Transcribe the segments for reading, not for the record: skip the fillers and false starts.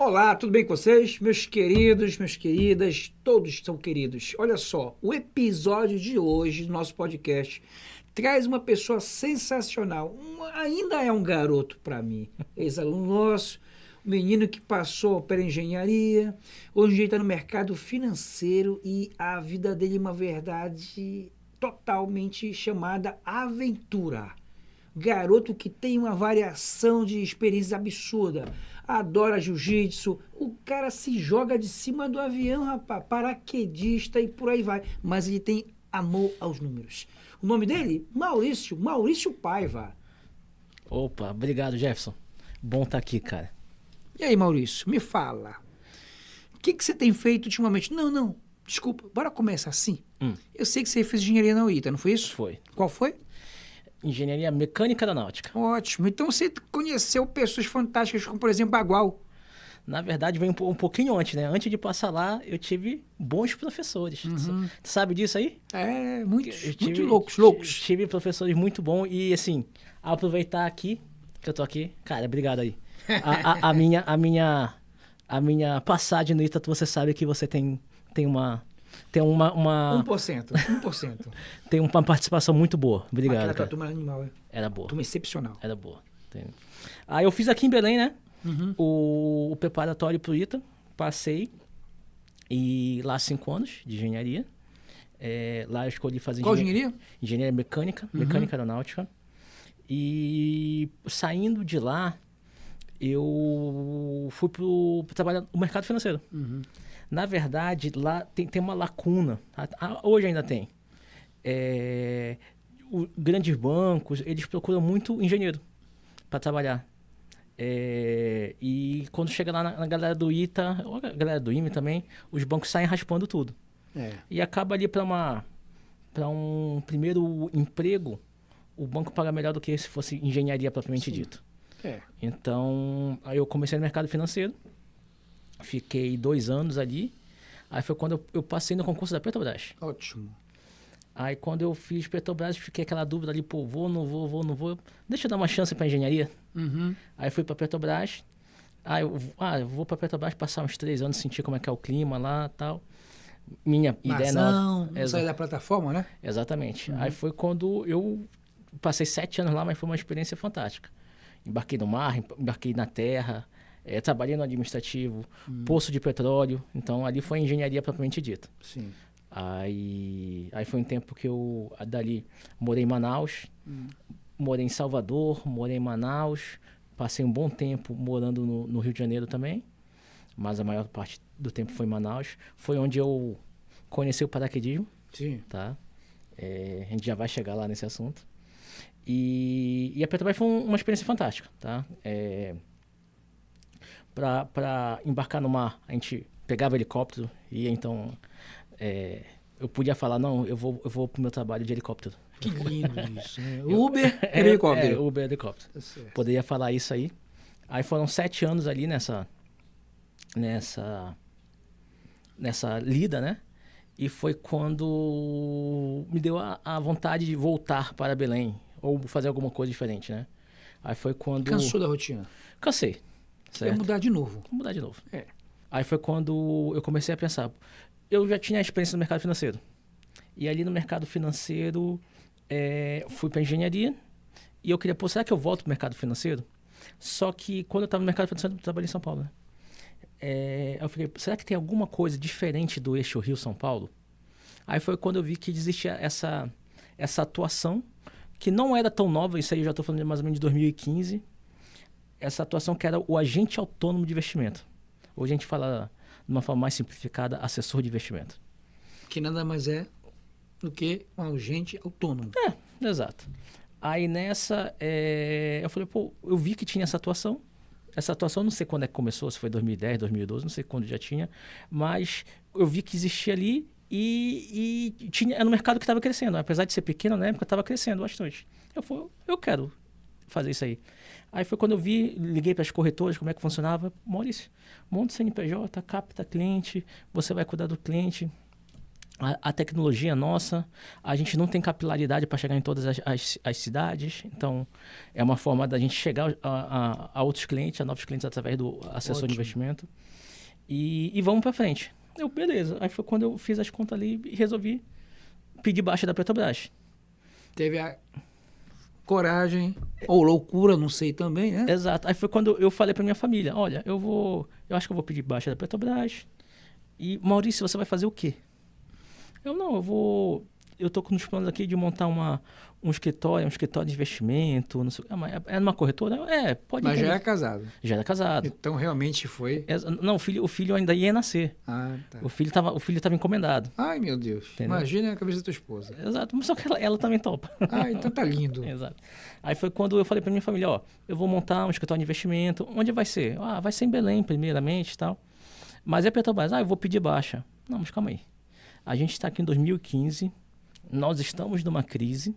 Olá, tudo bem com vocês? Meus queridos, minhas queridas, todos são queridos. Olha só, o episódio de hoje do nosso podcast traz uma pessoa sensacional. Ainda é um garoto para mim, ex-aluno nosso, um menino que passou pela engenharia, hoje ele está no mercado financeiro e a vida dele é uma verdade totalmente chamada aventura. Garoto que tem uma variação de experiência absurda. Adora jiu-jitsu. O cara se joga de cima do avião, rapaz. Paraquedista e por aí vai. Mas ele tem amor aos números. O nome dele? Maurício. Maurício Paiva. Opa, obrigado, Jefferson. Bom estar aqui, cara. E aí, Maurício, me fala. O que você tem feito ultimamente? Não. Desculpa, bora começar assim. Eu sei que você fez engenharia na UITA, não foi isso? Foi. Qual foi? Engenharia Mecânica Aeronáutica. Ótimo. Então você conheceu pessoas fantásticas como, por exemplo, Bagual. Na verdade, veio um pouquinho antes, né? Antes de passar lá, eu tive bons professores. Tu sabe disso aí? É, muitos, Eu muito loucos. Tive professores muito bons e, assim, aproveitar aqui, que eu tô aqui. Cara, obrigado aí. A minha passagem no ITA, você sabe que você tem uma... Tem uma 1%. Tem uma participação muito boa. Obrigado, Aquela cara. turma era animal, é. Era boa. Turma excepcional. Era boa. Aí eu fiz aqui em Belém, né? O preparatório pro ITA. Passei. E lá 5 anos de engenharia. Lá eu escolhi fazer Qual engenharia? Engenharia mecânica. Mecânica aeronáutica. E saindo de lá, eu fui pro trabalhar no mercado financeiro. Na verdade, lá tem uma lacuna. Hoje ainda tem. Grandes bancos, eles procuram muito engenheiro para trabalhar. E quando chega lá na galera do ITA, ou a galera do IME também, os bancos saem raspando tudo. E acaba ali para um primeiro emprego, o banco paga melhor do que se fosse engenharia propriamente dito. Então, aí eu comecei no mercado financeiro. Fiquei 2 anos ali. Aí foi quando eu passei no concurso da Petrobras. Ótimo. Aí quando eu fiz Petrobras, fiquei aquela dúvida ali, pô, não vou. Deixa eu dar uma chance pra engenharia. Aí fui pra Petrobras. Aí eu vou pra Petrobras passar uns 3 anos, sentir como é que é o clima lá e tal. Minha ideia não sair da plataforma, né? Exatamente. Aí foi quando eu passei 7 anos lá, mas foi uma experiência fantástica. Embarquei no mar, embarquei na terra. Trabalhei no administrativo, poço de petróleo. Então, ali foi a engenharia propriamente dita. Sim. Aí foi um tempo que eu, dali, morei em Manaus, morei em Salvador, morei em Manaus. Passei um bom tempo morando no Rio de Janeiro também, mas a maior parte do tempo foi em Manaus. Foi onde eu conheci o paraquedismo. Sim. Tá? A gente já vai chegar lá nesse assunto. E a Petrobras foi uma experiência fantástica, tá? Para embarcar no mar, a gente pegava helicóptero e então eu podia falar, não, eu vou pro meu trabalho de helicóptero. Que lindo isso, né? Uber e helicóptero. Uber e helicóptero. Tá certo. Poderia falar isso aí. Aí foram 7 anos ali nessa lida, né? E foi quando me deu a vontade de voltar para Belém ou fazer alguma coisa diferente, né? Aí foi quando... Cansou da rotina? Cansei. Quer mudar de novo? Vou mudar de novo. Aí foi quando eu comecei a pensar. Eu já tinha experiência no mercado financeiro. E ali no mercado financeiro, fui para engenharia. E eu queria, pô, será que eu volto para o mercado financeiro? Só que quando eu estava no mercado financeiro, eu trabalhei em São Paulo, né? Eu falei, será que tem alguma coisa diferente do eixo Rio-São Paulo? Aí foi quando eu vi que existia essa atuação, que não era tão nova, isso aí eu já estou falando de mais ou menos de 2015, essa atuação que era o agente autônomo de investimento. Hoje a gente fala, de uma forma mais simplificada, assessor de investimento. Que nada mais é do que um agente autônomo. Exato. Aí nessa, eu falei, pô, eu vi que tinha essa atuação. Essa atuação, não sei quando é que começou, se foi 2010, 2012, não sei quando já tinha, mas eu vi que existia ali e era um mercado que estava crescendo. Apesar de ser pequeno, na época estava crescendo bastante. Eu falei, eu quero fazer isso aí. Aí foi quando eu liguei para as corretoras, como é que funcionava. Maurício, monta o CNPJ, capta cliente, você vai cuidar do cliente. A tecnologia nossa, a gente não tem capilaridade para chegar em todas as cidades, então é uma forma da gente chegar a outros clientes, a novos clientes através do assessor de investimento e vamos para frente. Beleza, aí foi quando eu fiz as contas ali e resolvi pedir baixa da Petrobras. Teve a coragem, ou loucura, não sei também, né? Exato, aí foi quando eu falei para minha família, olha, eu acho que eu vou pedir baixa da Petrobras e Maurício, você vai fazer o quê? Eu tô com os planos aqui de montar um escritório de investimento, não sei, mas é numa corretora? Pode Mas entender. já é casado. Já era casado. Então realmente foi. Não, o filho ainda ia nascer. Ah, tá. O filho tava encomendado. Ai, meu Deus. Entendeu? Imagina a cabeça da tua esposa. Exato, mas só que ela também topa. Ah, então tá lindo. Exato. Aí foi quando eu falei pra minha família, ó, eu vou montar um escritório de investimento. Onde vai ser? Vai ser em Belém, primeiramente e tal. Mas é Petrobras. Eu vou pedir baixa. Não, mas calma aí. A gente está aqui em 2015, nós estamos numa crise.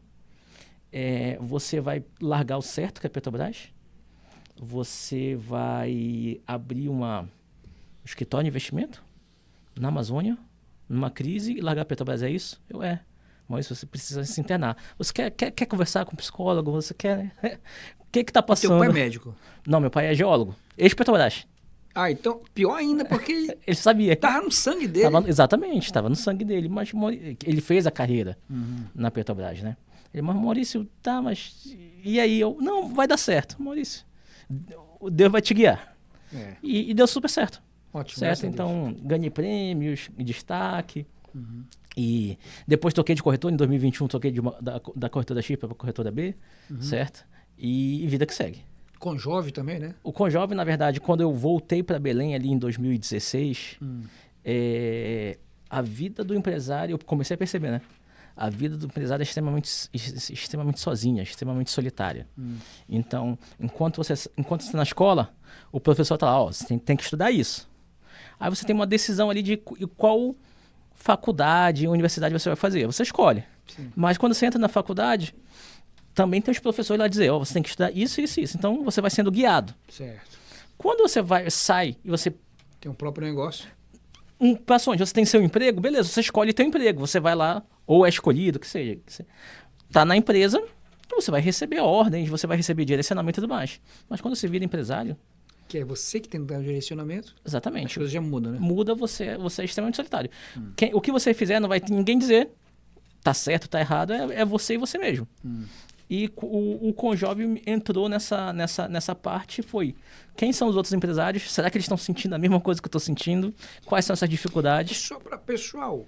Você vai largar o certo, que é a Petrobras? Você vai abrir um escritório de investimento na Amazônia, numa crise, e largar a Petrobras, é isso? Mas você precisa se internar. Você quer conversar com um psicólogo? Você quer... O que está passando? Teu pai é médico? Não, meu pai é geólogo. Ex-Petrobras. Então, pior ainda, porque ele sabia. Tava no sangue dele. Exatamente, estava no sangue dele. Mas ele fez a carreira na Petrobras, né? Ele, mas Maurício, mas... E aí? Não, vai dar certo, Maurício. Deus vai te guiar. E deu super certo. Ótimo. Certo? Então, ganhei prêmios, destaque. E depois toquei de corretor. Em 2021, toquei da corretora X para a corretora B. Certo? E vida que segue. Conjove também, né? O Conjove, na verdade, quando eu voltei para Belém ali em 2016, a vida do empresário, eu comecei a perceber, né? A vida do empresário é extremamente sozinha, extremamente solitária. Então, enquanto você está na escola, o professor está lá, você tem que estudar isso. Aí você tem uma decisão ali de qual faculdade, universidade você vai fazer. Você escolhe. Sim. Mas quando você entra na faculdade... Também tem os professores lá dizer, você tem que estudar isso, isso, isso. Então, você vai sendo guiado. Certo. Quando você sai e você... Tem um próprio negócio. Passo onde? Você tem seu emprego? Beleza, você escolhe teu emprego. Você vai lá, ou é escolhido, que seja. Tá na empresa, você vai receber ordens, você vai receber direcionamento e tudo mais. Mas quando você vira empresário... Que é você que tem que dar o direcionamento. Exatamente. As coisas já mudam, né? Muda, você é extremamente solitário. O que você fizer, não vai ninguém dizer tá certo, tá errado, é você e você mesmo. E o Conjove entrou nessa parte, foi... Quem são os outros empresários? Será que eles estão sentindo a mesma coisa que eu estou sentindo? Quais são essas dificuldades? Só para pessoal,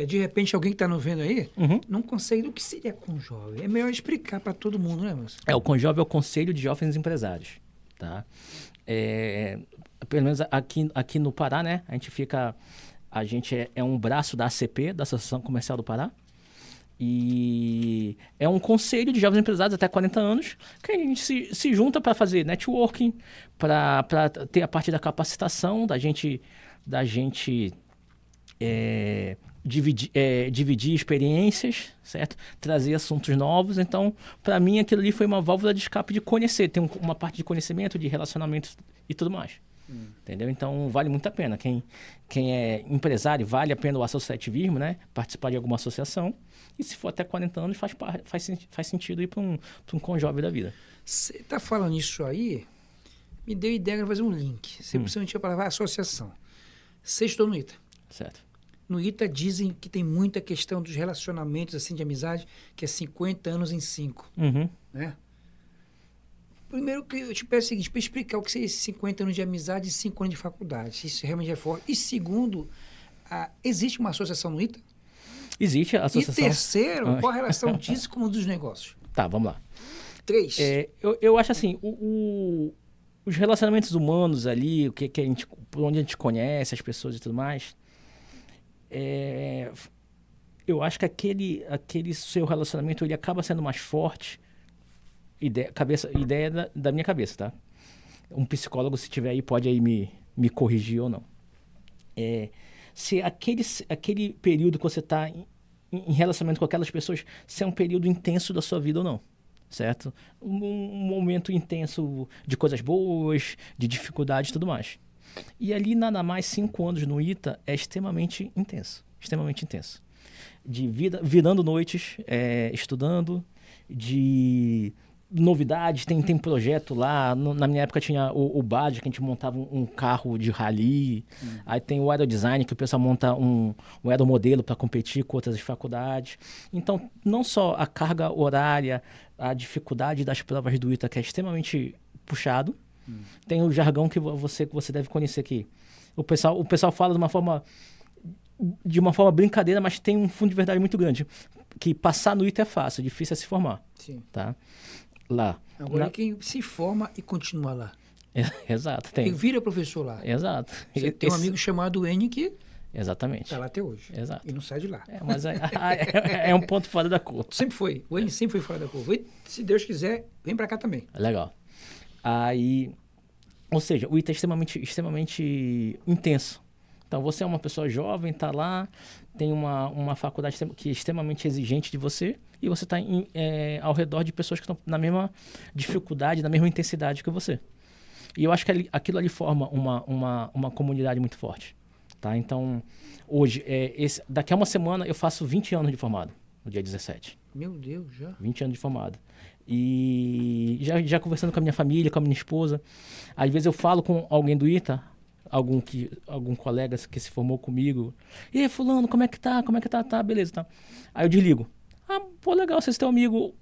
de repente alguém que está nos vendo aí, não consegue... O que seria Conjove? É melhor explicar para todo mundo, né, moço? O Conjove é o Conselho de Jovens Empresários, tá? Pelo menos aqui no Pará, né? A gente é um braço da ACP, da Associação Comercial do Pará. E é um conselho de jovens empresários até 40 anos que a gente se junta para fazer networking, para ter a parte da capacitação, da gente dividir experiências, certo? Trazer assuntos novos. Então, para mim, aquilo ali foi uma válvula de escape de conhecer. Tem uma parte de conhecimento, de relacionamento e tudo mais. Entendeu? Então, vale muito a pena. Quem é empresário, vale a pena o associativismo, né? Participar de alguma associação. E se for até 40 anos, faz sentido ir para um Conjove da vida. Você está falando isso aí, me deu ideia de fazer um link. Você principalmente ia para a associação. Você estudou no ITA. Certo. No ITA dizem que tem muita questão dos relacionamentos assim, de amizade, que é 50 anos em 5. Né? Primeiro, que eu te peço o seguinte, para explicar o que seria esses 50 anos de amizade e 5 anos de faculdade. Isso realmente é forte. E segundo, existe uma associação no ITA? Existe a associação. E terceiro, qual a relação disso com um dos negócios? Tá, vamos lá. 3. Eu acho assim, os relacionamentos humanos ali, por onde a gente conhece as pessoas e tudo mais, eu acho que aquele seu relacionamento ele acaba sendo mais forte. Ideia da minha cabeça, tá? Um psicólogo, se tiver aí, pode aí me corrigir ou não. Se aquele período que você está em relacionamento com aquelas pessoas, se é um período intenso da sua vida ou não, certo? Um momento intenso de coisas boas, de dificuldades e tudo mais. E ali, nada mais, 5 anos no ITA é extremamente intenso. Extremamente intenso. De vida, virando noites, estudando, de novidades, tem projeto lá. Na minha época tinha o BAD, que a gente montava um carro de rally. Aí tem o aerodesign, que o pessoal monta um aeromodelo para competir com outras faculdades. Então, não só a carga horária, a dificuldade das provas do ITA, que é extremamente puxado. Tem o jargão que você deve conhecer aqui. O pessoal fala de uma forma brincadeira, mas tem um fundo de verdade muito grande. Que passar no ITA é fácil, difícil é se formar. Sim. Tá? Lá. Agora quem se forma e continua lá. Exato, tem. Quem vira professor lá. Exato. Você tem um amigo chamado N que Exatamente. está lá até hoje. Exato. E não sai de lá. Mas é um ponto fora da curva. Sempre foi. O N sempre foi fora da curva. E, se Deus quiser, vem para cá também. Legal. Aí, ou seja, o ITA é extremamente intenso. Então, você é uma pessoa jovem, está lá, tem uma faculdade que é extremamente exigente de você e você está ao redor de pessoas que estão na mesma dificuldade, na mesma intensidade que você. E eu acho que aquilo ali forma uma comunidade muito forte. Tá? Então, hoje, daqui a uma semana, eu faço 20 anos de formado, no dia 17. Meu Deus, já. 20 anos de formado. E já conversando com a minha família, com a minha esposa, às vezes eu falo com alguém do ITA, algum colega que se formou comigo. E aí, fulano, como é que tá? Tá, beleza, tá. Aí eu desligo. Ah, pô, legal, você é teu amigo.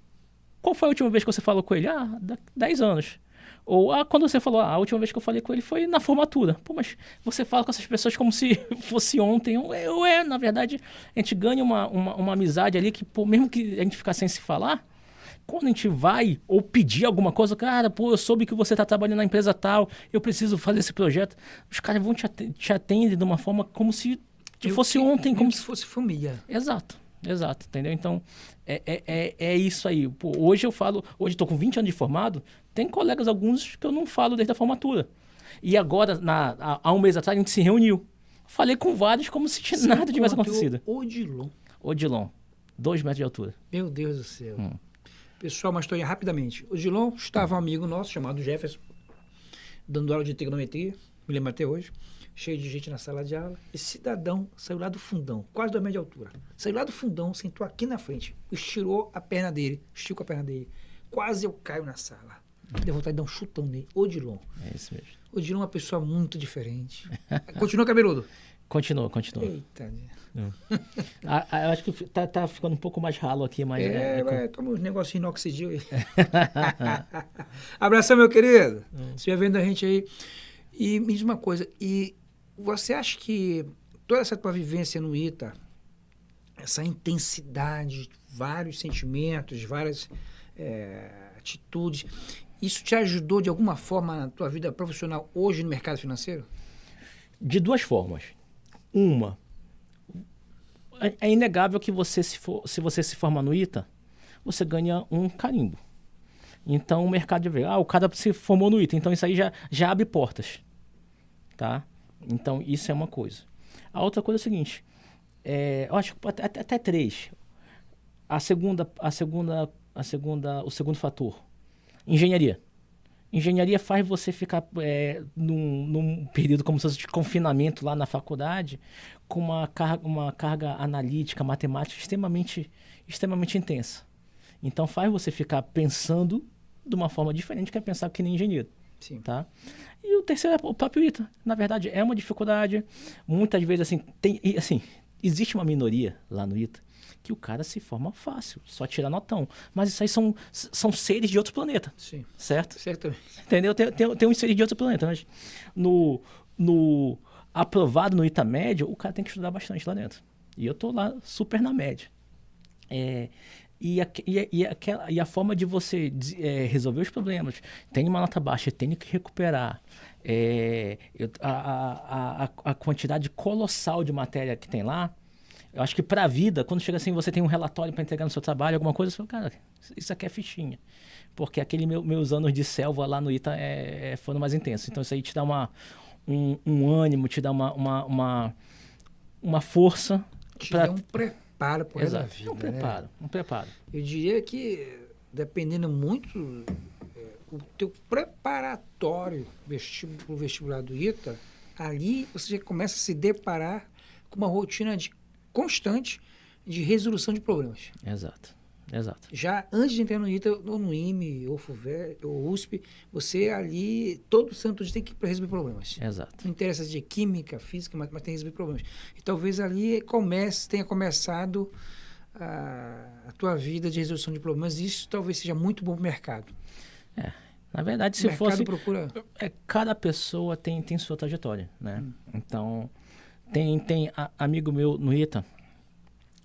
Qual foi a última vez que você falou com ele? Ah, 10 anos. Ou, quando você falou, a última vez que eu falei com ele foi na formatura. Pô, mas você fala com essas pessoas como se fosse ontem. Na verdade, a gente ganha uma amizade ali que, pô, mesmo que a gente ficar sem se falar, quando a gente vai ou pedir alguma coisa, cara, pô, eu soube que você está trabalhando na empresa tal, eu preciso fazer esse projeto. Os caras vão te atender de uma forma como se fosse ontem. Como se fosse família. Exato, entendeu? Então, é isso aí. Pô, hoje eu estou com 20 anos de formado, tem colegas, alguns, que eu não falo desde a formatura. E agora, há um mês atrás, a gente se reuniu. Falei com vários como se nada tivesse acontecido. Odilon, 2 metros de altura. Meu Deus do céu. Pessoal, uma história rapidamente. O Odilon estava um amigo nosso, chamado Jefferson, dando aula de trigonometria, me lembro até hoje, cheio de gente na sala de aula. Esse cidadão saiu lá do fundão, quase 2 metros de altura. Saiu lá do fundão, sentou aqui na frente, esticou a perna dele, Quase eu caio na sala. Deu vontade de dar um chutão nele. Odilon. É isso mesmo. Odilon é uma pessoa muito diferente. Continua cabeludo? Continua. Eita, eu acho que tá ficando um pouco mais ralo aqui, mas... Toma uns negocinhos inoxidil aí. Abração, meu querido. Você vai vendo a gente aí. E me diz uma coisa, e você acha que toda essa tua vivência no ITA, essa intensidade, vários sentimentos, várias atitudes, isso te ajudou de alguma forma na tua vida profissional hoje no mercado financeiro? De 2 formas. Uma, é inegável que se você se formar no ITA, você ganha um carimbo. Então o mercado já vê, o cara se formou no ITA, então isso aí já abre portas. Tá? Então isso é uma coisa. A outra coisa é o seguinte, eu acho que até 3. O segundo fator, engenharia. Engenharia faz você ficar num período como se fosse de confinamento lá na faculdade, com uma carga analítica, matemática extremamente intensa. Então faz você ficar pensando de uma forma diferente, que é pensar que nem engenheiro. Sim. Tá? E o terceiro é o próprio ITA. Na verdade, é uma dificuldade. Muitas vezes, existe uma minoria lá no ITA que o cara se forma fácil, só tira notão. Mas isso aí são seres de outro planeta. Sim. Certo? Certamente. Entendeu? Tem uns seres de outro planeta, mas no aprovado no ITA médio, o cara tem que estudar bastante lá dentro. E eu tô lá super na média. E a forma de você resolver os problemas, tem uma nota baixa, tem que recuperar. A quantidade colossal de matéria que tem lá, eu acho que para a vida, quando chega assim, você tem um relatório para entregar no seu trabalho, alguma coisa, você fala, cara, isso aqui é fichinha. Porque aqueles meus anos de selva lá no ITA foram mais intensos. Então isso aí te dá um ânimo, te dá uma força. Te dá um preparo para a vida. Um preparo. Eu diria que, dependendo muito, o teu preparatório pro vestibular do ITA Ali você já começa a se deparar com uma rotina constante de resolução de problemas. Exato. Já antes de entrar no ITA, ou no IME, ou FUVEST, ou USP, você ali, todo santo dia tem que ir para resolver problemas. Exato. Não interessa de química, física, mas tem que resolver problemas. E talvez ali tenha começado a tua vida de resolução de problemas. Isso talvez seja muito bom para o mercado. Na verdade, se o mercado fosse... procura... cada pessoa tem sua trajetória, né? Então, tem amigo meu no ITA,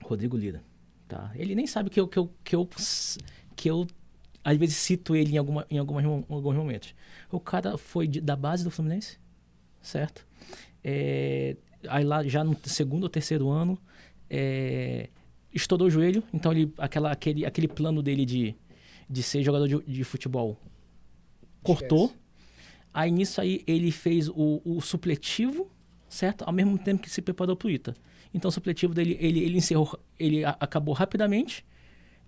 Rodrigo Lira. Tá? Ele nem sabe que eu às vezes cito ele em alguns momentos. O cara foi da base do Fluminense, certo? Aí lá já no segundo ou terceiro ano, estourou o joelho, então aquele plano dele de ser jogador de futebol cortou. Esquece. Aí nisso aí ele fez o supletivo, certo? Ao mesmo tempo que se preparou pro ITA. Então o supletivo dele, ele encerrou, ele acabou rapidamente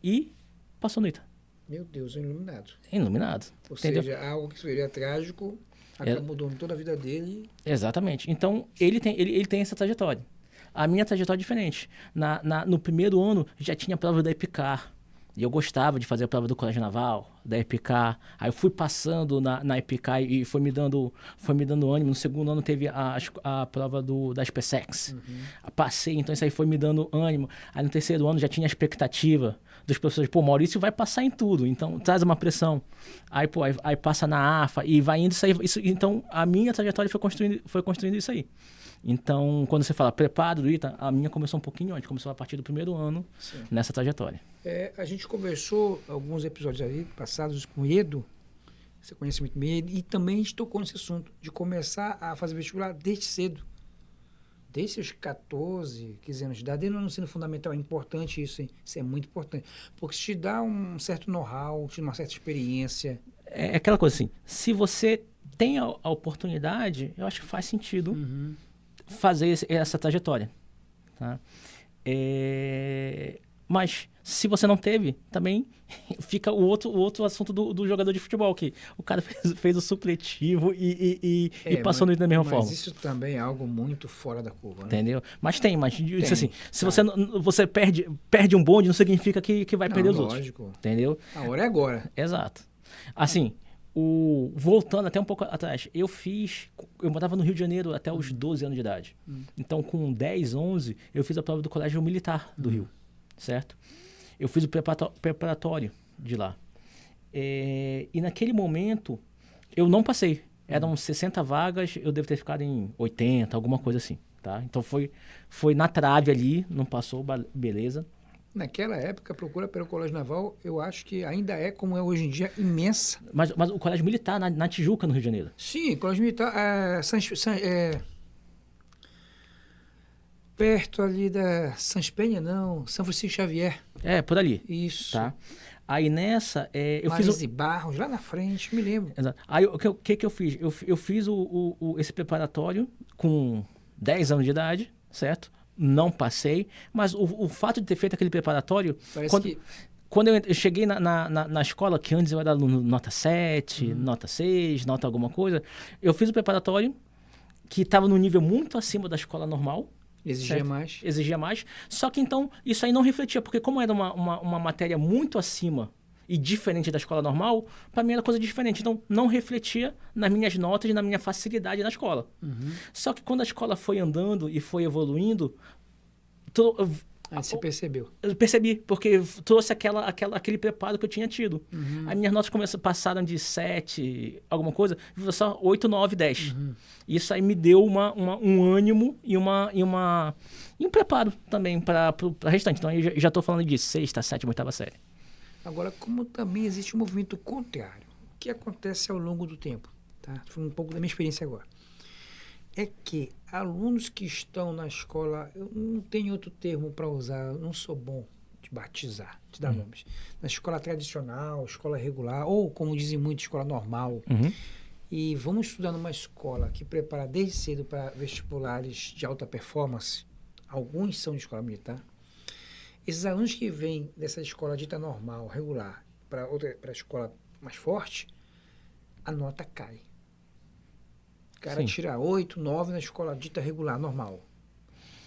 e passou no ITA. Meu Deus, iluminado. Iluminado. Ou entendeu? seja, algo que seria trágico, acabou mudando toda a vida dele. Exatamente. Então ele tem essa trajetória. A minha trajetória é diferente. No primeiro ano já tinha a prova da EPICAR. E eu gostava de fazer a prova do Colégio Naval, da EPICAR. Aí eu fui passando na EPICAR e foi me dando ânimo. No segundo ano teve a prova da SPSEX. Passei, então isso aí foi me dando ânimo. Aí no terceiro ano já tinha a expectativa dos professores. Pô, Maurício vai passar em tudo, então traz uma pressão. Aí passa na AFA e vai indo isso. Então a minha trajetória foi construindo isso aí. Então, quando você fala preparo do ITA, a minha começou um pouquinho antes, começou a partir do primeiro ano. Sim. Nessa trajetória. A gente conversou alguns episódios aí passados com o Edo, você conhece muito bem ele, e também a gente tocou nesse assunto de começar a fazer vestibular desde cedo. Desde os 14, 15 anos de idade, desde no ensino fundamental. É importante isso, hein? Isso é muito importante. Porque isso te dá um certo know-how, te dá uma certa experiência. É aquela coisa assim, se você tem a oportunidade, eu acho que faz sentido fazer essa trajetória. Tá? Mas se você não teve, também fica o outro assunto do jogador de futebol, que o cara fez o supletivo e passou da mesma forma. Mas isso também é algo muito fora da curva, né? Entendeu? Mas assim, se você perde um bonde, não significa que vai perder os outros. Lógico. Entendeu? A hora é agora. Exato. Assim, voltando até um pouco atrás, eu morava no Rio de Janeiro até os 12 anos de idade. Então, com 10, 11, eu fiz a prova do Colégio Militar do Rio, certo? Eu fiz o preparatório de lá. E naquele momento, eu não passei. Eram 60 vagas, eu devo ter ficado em 80, alguma coisa assim, tá? Então, foi na trave ali, não passou, beleza. Naquela época, a procura pelo Colégio Naval, eu acho que ainda é, como é hoje em dia, imensa. Mas o Colégio Militar, na Tijuca, no Rio de Janeiro. Sim, Colégio Militar, perto ali da Sans Penha, não, São Francisco Xavier. Por ali. Isso. Tá? Aí nessa, eu fiz e Barros, lá na frente, me lembro. Exato. Aí o que eu fiz? Eu fiz esse preparatório com 10 anos de idade, certo? Não passei, mas o fato de ter feito aquele preparatório... Quando eu cheguei na escola, que antes eu era aluno nota 7, nota 6, nota alguma coisa, eu fiz o preparatório que estava num nível muito acima da escola normal. Exigia mais. Só que então, isso aí não refletia, porque como era uma matéria muito acima e diferente da escola normal, para mim era coisa diferente. Então, não refletia nas minhas notas e na minha facilidade na escola. Só que quando a escola foi andando e foi evoluindo... você percebeu? Eu percebi, porque trouxe aquele preparo que eu tinha tido. As minhas notas passaram de 7, alguma coisa, só 8, 9, 10. Isso aí me deu um ânimo e um preparo também para o restante. Então, eu já estou falando de 6ª, 7ª, 8ª série. Agora, como também existe um movimento contrário, o que acontece ao longo do tempo? Tá? Foi um pouco da minha experiência agora. É que alunos que estão na escola, eu não tenho outro termo para usar, eu não sou bom de batizar, de dar nomes. Na escola tradicional, escola regular, ou como dizem muito, escola normal. E vamos estudar numa escola que prepara desde cedo para vestibulares de alta performance, alguns são de escola militar. Esses alunos que vêm dessa escola dita normal, regular, para a escola mais forte, a nota cai. cara Sim. tira 8, 9 na escola dita regular, normal.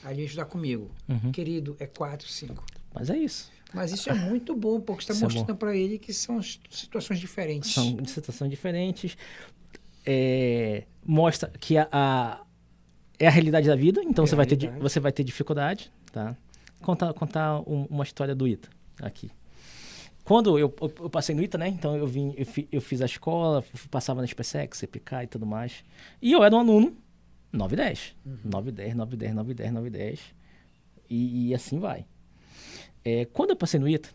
Aí vem estudar comigo. Uhum. Querido, é 4, 5. Mas é isso. Mas isso é muito bom, porque você está Isso é mostrando para ele que são situações diferentes. São situações diferentes. Mostra que é a realidade da vida, então É você a vai realidade. você vai ter dificuldade, tá? Contar uma história do ITA aqui. Quando eu passei no ITA, né? Então eu fiz a escola, passava na SpaceX, CPK e tudo mais. E eu era um aluno 9 e 10. 9 e 10, 9 e 10, 9 e 10, 9 e 10. E assim vai. Quando eu passei no ITA,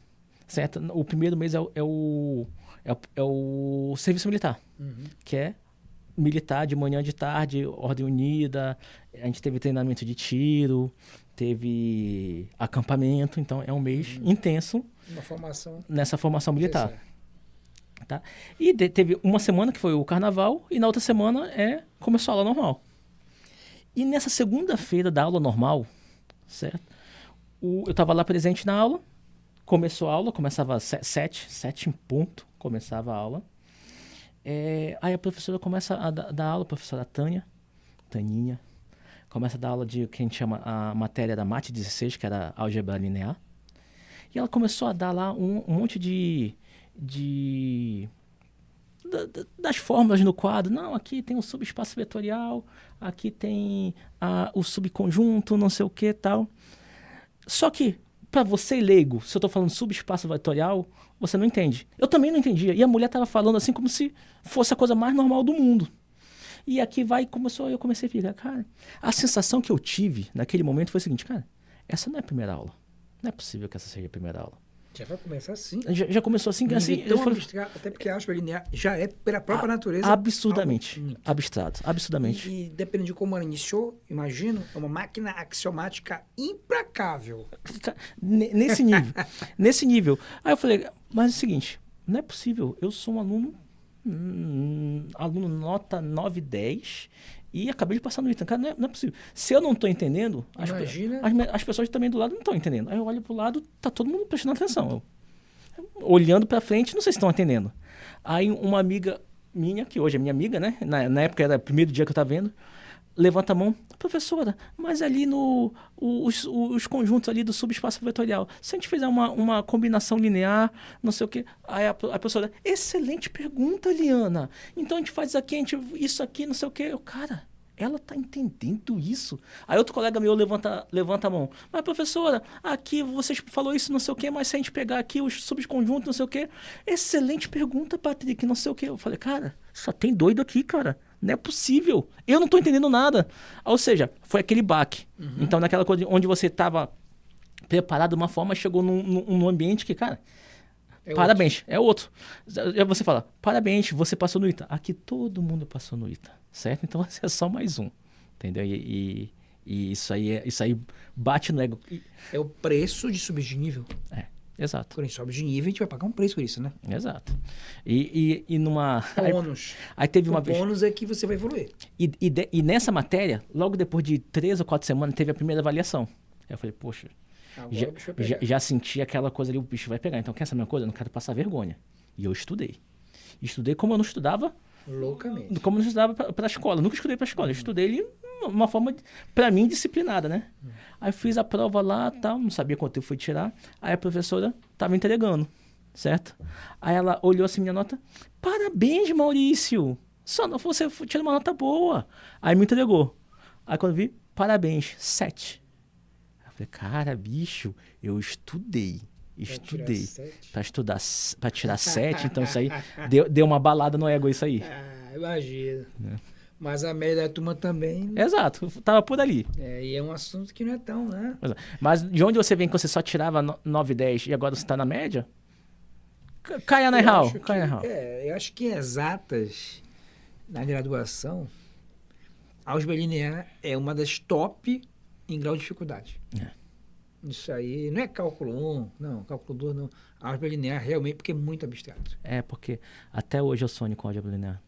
certo? O primeiro mês é o serviço militar, que é militar de manhã, de tarde, ordem unida. A gente teve treinamento de tiro, teve acampamento, então é um mês intenso Uma formação. nessa formação militar. Exato. Tá? E teve uma semana que foi o carnaval e na outra semana começou a aula normal. E nessa segunda-feira da aula normal, certo? Eu estava lá presente na aula, começou a aula, começava às 7 em ponto, começava a aula. Aí a professora começa a dar aula, a professora Taninha, começa a dar aula de o que a gente chama a matéria da MAT 16, que era álgebra linear. E ela começou a dar lá um monte das fórmulas no quadro. Não, aqui tem o subespaço vetorial, aqui tem o subconjunto, não sei o que tal. Só que, para você leigo, se eu estou falando subespaço vetorial, você não entende. Eu também não entendia. E a mulher estava falando assim como se fosse a coisa mais normal do mundo. E aqui eu comecei a ficar, cara, a sensação que eu tive naquele momento foi o seguinte, cara, essa não é a primeira aula. Não é possível que essa seja a primeira aula. Já vai começar assim. Já começou assim, Tão abstrato, até porque a álgebra linear já é pela própria natureza. absurdamente abstrato, absurdamente. E dependendo de como ela iniciou, imagino, é uma máquina axiomática implacável. Nesse nível. Aí eu falei, mas é o seguinte, não é possível, eu sou um aluno nota 9, 10 e acabei de passar no ITA. Cara, não é possível. Se eu não estou entendendo, as pessoas também do lado não estão entendendo. Aí eu olho pro lado, tá todo mundo prestando atenção. Olhando pra frente, não sei se estão entendendo. Aí uma amiga minha, que hoje é minha amiga, né? Na época era o primeiro dia que eu estava vendo, levanta a mão, professora, mas ali os conjuntos ali do subespaço vetorial, se a gente fizer uma combinação linear, não sei o quê, aí a professora, excelente pergunta, Liana, então a gente faz aqui, isso aqui, não sei o quê, cara, ela tá entendendo isso? Aí outro colega meu levanta a mão, mas professora, aqui você falou isso, não sei o quê, mas se a gente pegar aqui os subconjuntos, não sei o quê, excelente pergunta, Patrick, não sei o quê, eu falei, cara, só tem doido aqui, cara. Não é possível. Eu não estou entendendo nada. Ou seja, foi aquele baque. Então, naquela coisa onde você estava preparado de uma forma, chegou num ambiente que, cara, parabéns, é outro. Aí você fala, parabéns, você passou no ITA. Aqui todo mundo passou no ITA, certo? Então, você é só mais um. Entendeu? E isso aí bate no ego. É o preço de subir de nível. Exato. Quando a gente sobe de nível, a gente vai pagar um preço por isso, né? Exato. E numa... Bônus. Aí teve uma o vez... bônus é que você vai evoluir. E nessa matéria, logo depois de 3 ou 4 semanas, teve a primeira avaliação. Aí eu falei, poxa, Agora o bicho vai pegar. já senti aquela coisa ali, o bicho vai pegar. Então, quer saber uma coisa? Eu não quero passar vergonha. E eu estudei. Estudei como eu não estudava... Loucamente. Como eu não estudava para a escola. Nunca estudei para a escola. Eu estudei ali de uma forma, para mim, disciplinada, né? Aí eu fiz a prova lá, tal, não sabia quanto eu fui tirar. Aí a professora estava entregando, certo? Aí ela olhou assim minha nota. Parabéns, Maurício! Você tirou uma nota boa. Aí me entregou. Aí quando eu vi, parabéns, 7. Aí eu falei, cara, bicho, eu estudei para tirar 7, então isso aí deu uma balada no ego, isso aí. Imagina. Mas a média da turma também. Exato, tava por ali. E é um assunto que não é tão, né? Mas de onde você vem que você só tirava 9, 10 e agora você tá na média? Caia na real. Eu acho que exatas, na graduação, álgebra linear é uma das top em grau de dificuldade. Isso aí não é cálculo 1, não, cálculo 2 não. Álgebra linear realmente porque é muito abstrato. Porque até hoje eu sonho com álgebra linear.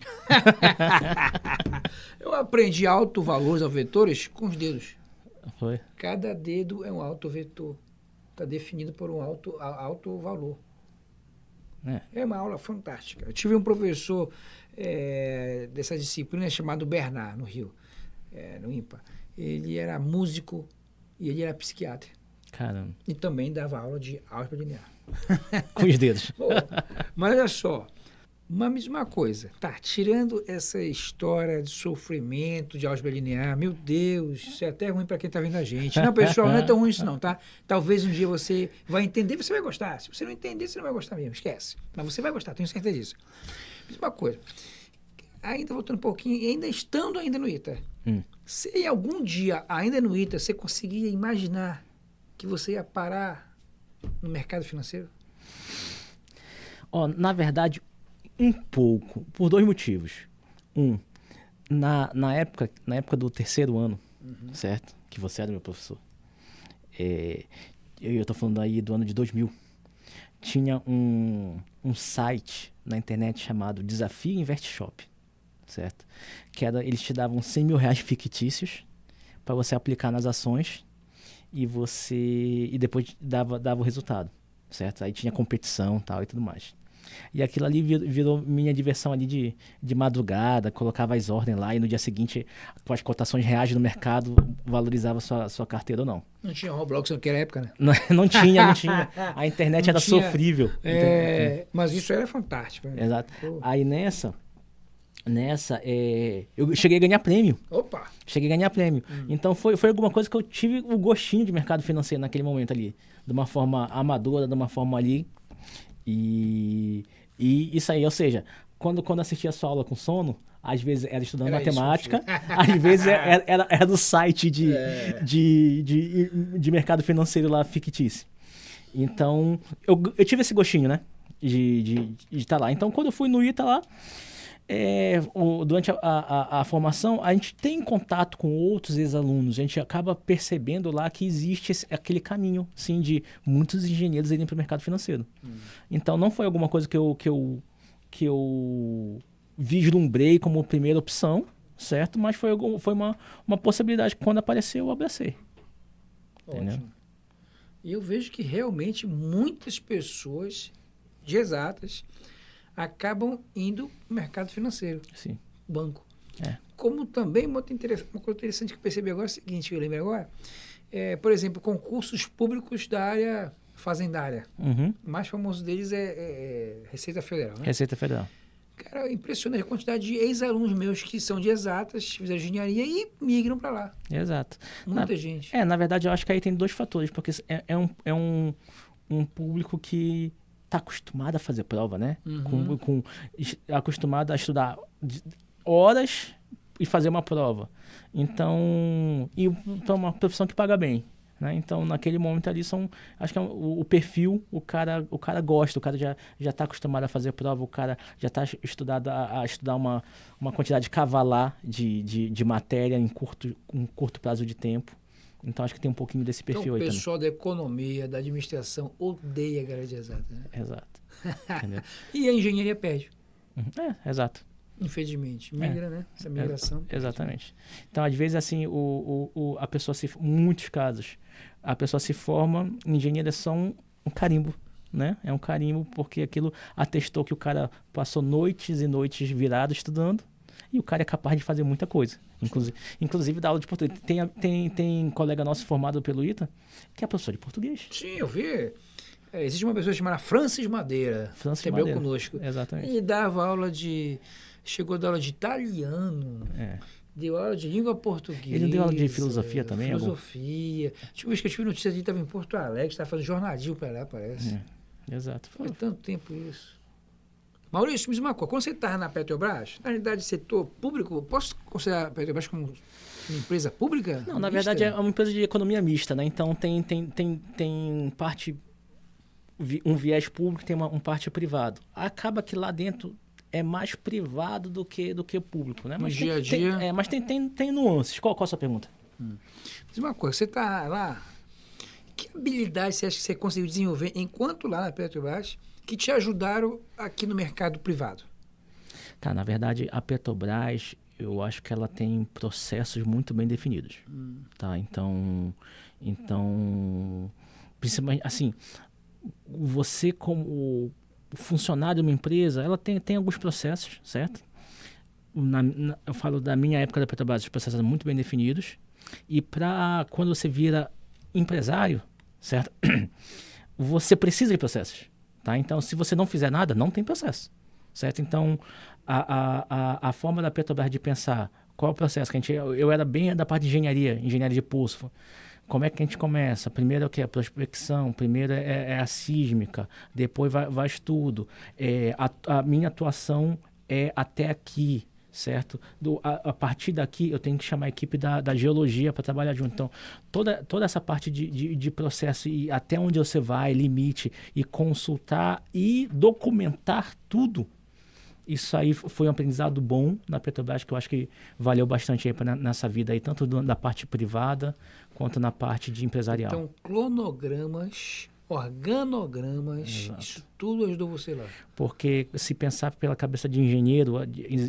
Eu aprendi autovalores a vetores com os dedos. Foi? Cada dedo é um autovetor. Está definido por um alto valor. É uma aula fantástica. Eu tive um professor dessa disciplina chamado Bernard, no Rio, no IMPA. Ele era músico e ele era psiquiatra. Caramba. E também dava aula de álgebra linear. Com os dedos. Bom, mas olha só, uma mesma coisa, tá, tirando essa história de sofrimento, de álgebra linear, meu Deus, isso é até ruim para quem tá vendo a gente. Não, pessoal, não é tão ruim isso não, tá? Talvez um dia você vai entender, você vai gostar. Se você não entender, você não vai gostar mesmo, esquece. Mas você vai gostar, tenho certeza disso. Mesma coisa, ainda voltando um pouquinho, ainda estando ainda no ITA, se algum dia, ainda no ITA, você conseguia imaginar que você ia parar no mercado financeiro? Na verdade, um pouco, por dois motivos. Na época do terceiro ano, certo? Que você era meu professor. Eu estou falando aí do ano de 2000. Tinha um site na internet chamado Desafio Invest Shop, certo? Eles te davam 100 mil reais fictícios para você aplicar nas ações e depois dava o resultado, certo? Aí tinha competição e tudo mais. E aquilo ali virou minha diversão ali de madrugada, colocava as ordens lá e no dia seguinte, com as cotações reais no mercado, valorizava sua carteira ou não. Não tinha Roblox naquela época, né? Não tinha. A internet era sofrível. Mas isso era fantástico. Né? Exato. Pô. Aí nessa eu cheguei a ganhar prêmio. Opa! Cheguei a ganhar prêmio. Então foi alguma coisa que eu tive o gostinho de mercado financeiro naquele momento ali. De uma forma amadora, de uma forma ali. E isso aí, ou seja, quando assistia a sua aula com sono, às vezes era estudando matemática, às vezes era do site de mercado financeiro lá fictício. Então, eu tive esse gostinho, né? De estar lá. Então, quando eu fui no ITA lá, durante a formação, a gente tem contato com outros ex-alunos, a gente acaba percebendo lá que existe aquele caminho, sim, de muitos engenheiros irem para o mercado financeiro. Então, não foi alguma coisa que eu vislumbrei como primeira opção, certo? Mas foi uma possibilidade que quando apareceu eu abracei. Entendeu? Ótimo. E eu vejo que realmente muitas pessoas de exatas acabam indo para o mercado financeiro. Sim. Banco. Como também uma coisa interessante que eu percebi agora é o seguinte, eu lembro agora, por exemplo, concursos públicos da área fazendária. O mais famoso deles é Receita Federal, né? Receita Federal. Cara, impressionante a quantidade de ex-alunos meus que são de exatas, fizeram engenharia e migram para lá. Exato. Muita gente. Na verdade, eu acho que aí tem dois fatores, porque é um público que está acostumado a fazer prova, né? Acostumado a estudar horas e fazer uma prova. Então, é uma profissão que paga bem. Né? Então, naquele momento ali, acho que o perfil, o cara gosta, o cara já está acostumado a fazer prova, o cara já está estudado a estudar uma quantidade cavalar de matéria em curto prazo de tempo. Então, acho que tem um pouquinho desse perfil aí também. O pessoal da economia, da administração, odeia a galera de exata, né? Exato. E a engenharia perde. Exato. Infelizmente. Migra, né? Essa migração. Exatamente. Então, às vezes, assim, a pessoa muitos casos, a pessoa se forma, engenheiro é só um carimbo, né? É um carimbo porque aquilo atestou que o cara passou noites e noites virado estudando e o cara é capaz de fazer muita coisa. Inclusive da aula de português. Tem colega nosso formado pelo ITA que é professor de português. Sim, eu vi. Existe uma pessoa chamada Francis Madeira. Francis Madeira. Madeira. Conosco. Exatamente. Ele dava aula chegou a dar aula de italiano. Deu aula de língua portuguesa. Ele deu aula de filosofia também? Filosofia. Tipo, eu tive notícia de estava em Porto Alegre, estava fazendo jornadinho para lá, parece. Exato. Faz tanto tempo isso. Maurício, me diz uma coisa. Quando você estava na Petrobras, na realidade, setor público, posso considerar a Petrobras como uma empresa pública? Não, na verdade é uma empresa de economia mista, né? Então tem parte, um viés público, tem uma parte privado. Acaba que lá dentro é mais privado do que público, né? Mas no dia a dia. Mas tem nuances. Qual a sua pergunta? Diz uma coisa, você está lá, que habilidade você acha que você conseguiu desenvolver enquanto lá na Petrobras que te ajudaram aqui no mercado privado? Tá, na verdade, a Petrobras, eu acho que ela tem processos muito bem definidos. Tá, então, principalmente, assim, você, como funcionário de uma empresa, ela tem alguns processos, certo? eu falo da minha época da Petrobras, os processos eram muito bem definidos. E para quando você vira empresário, certo? Você precisa de processos, tá? Então, se você não fizer nada, não tem processo, certo? Então, a forma da Petrobras de pensar qual é o processo que eu era bem da parte de engenharia de poço. Como é que a gente começa? Primeiro é o que? A prospecção, primeiro é a sísmica, depois vai estudo. A minha atuação é até aqui, certo? A partir daqui eu tenho que chamar a equipe da geologia para trabalhar junto. Então, toda essa parte de processo e até onde você vai, limite, e consultar e documentar tudo, isso aí foi um aprendizado bom na Petrobras, que eu acho que valeu bastante aí nessa vida aí, tanto da parte privada quanto na parte de empresarial. Então, cronogramas, organogramas, Exato. Isso tudo ajudou você lá. Porque se pensar pela cabeça de engenheiro,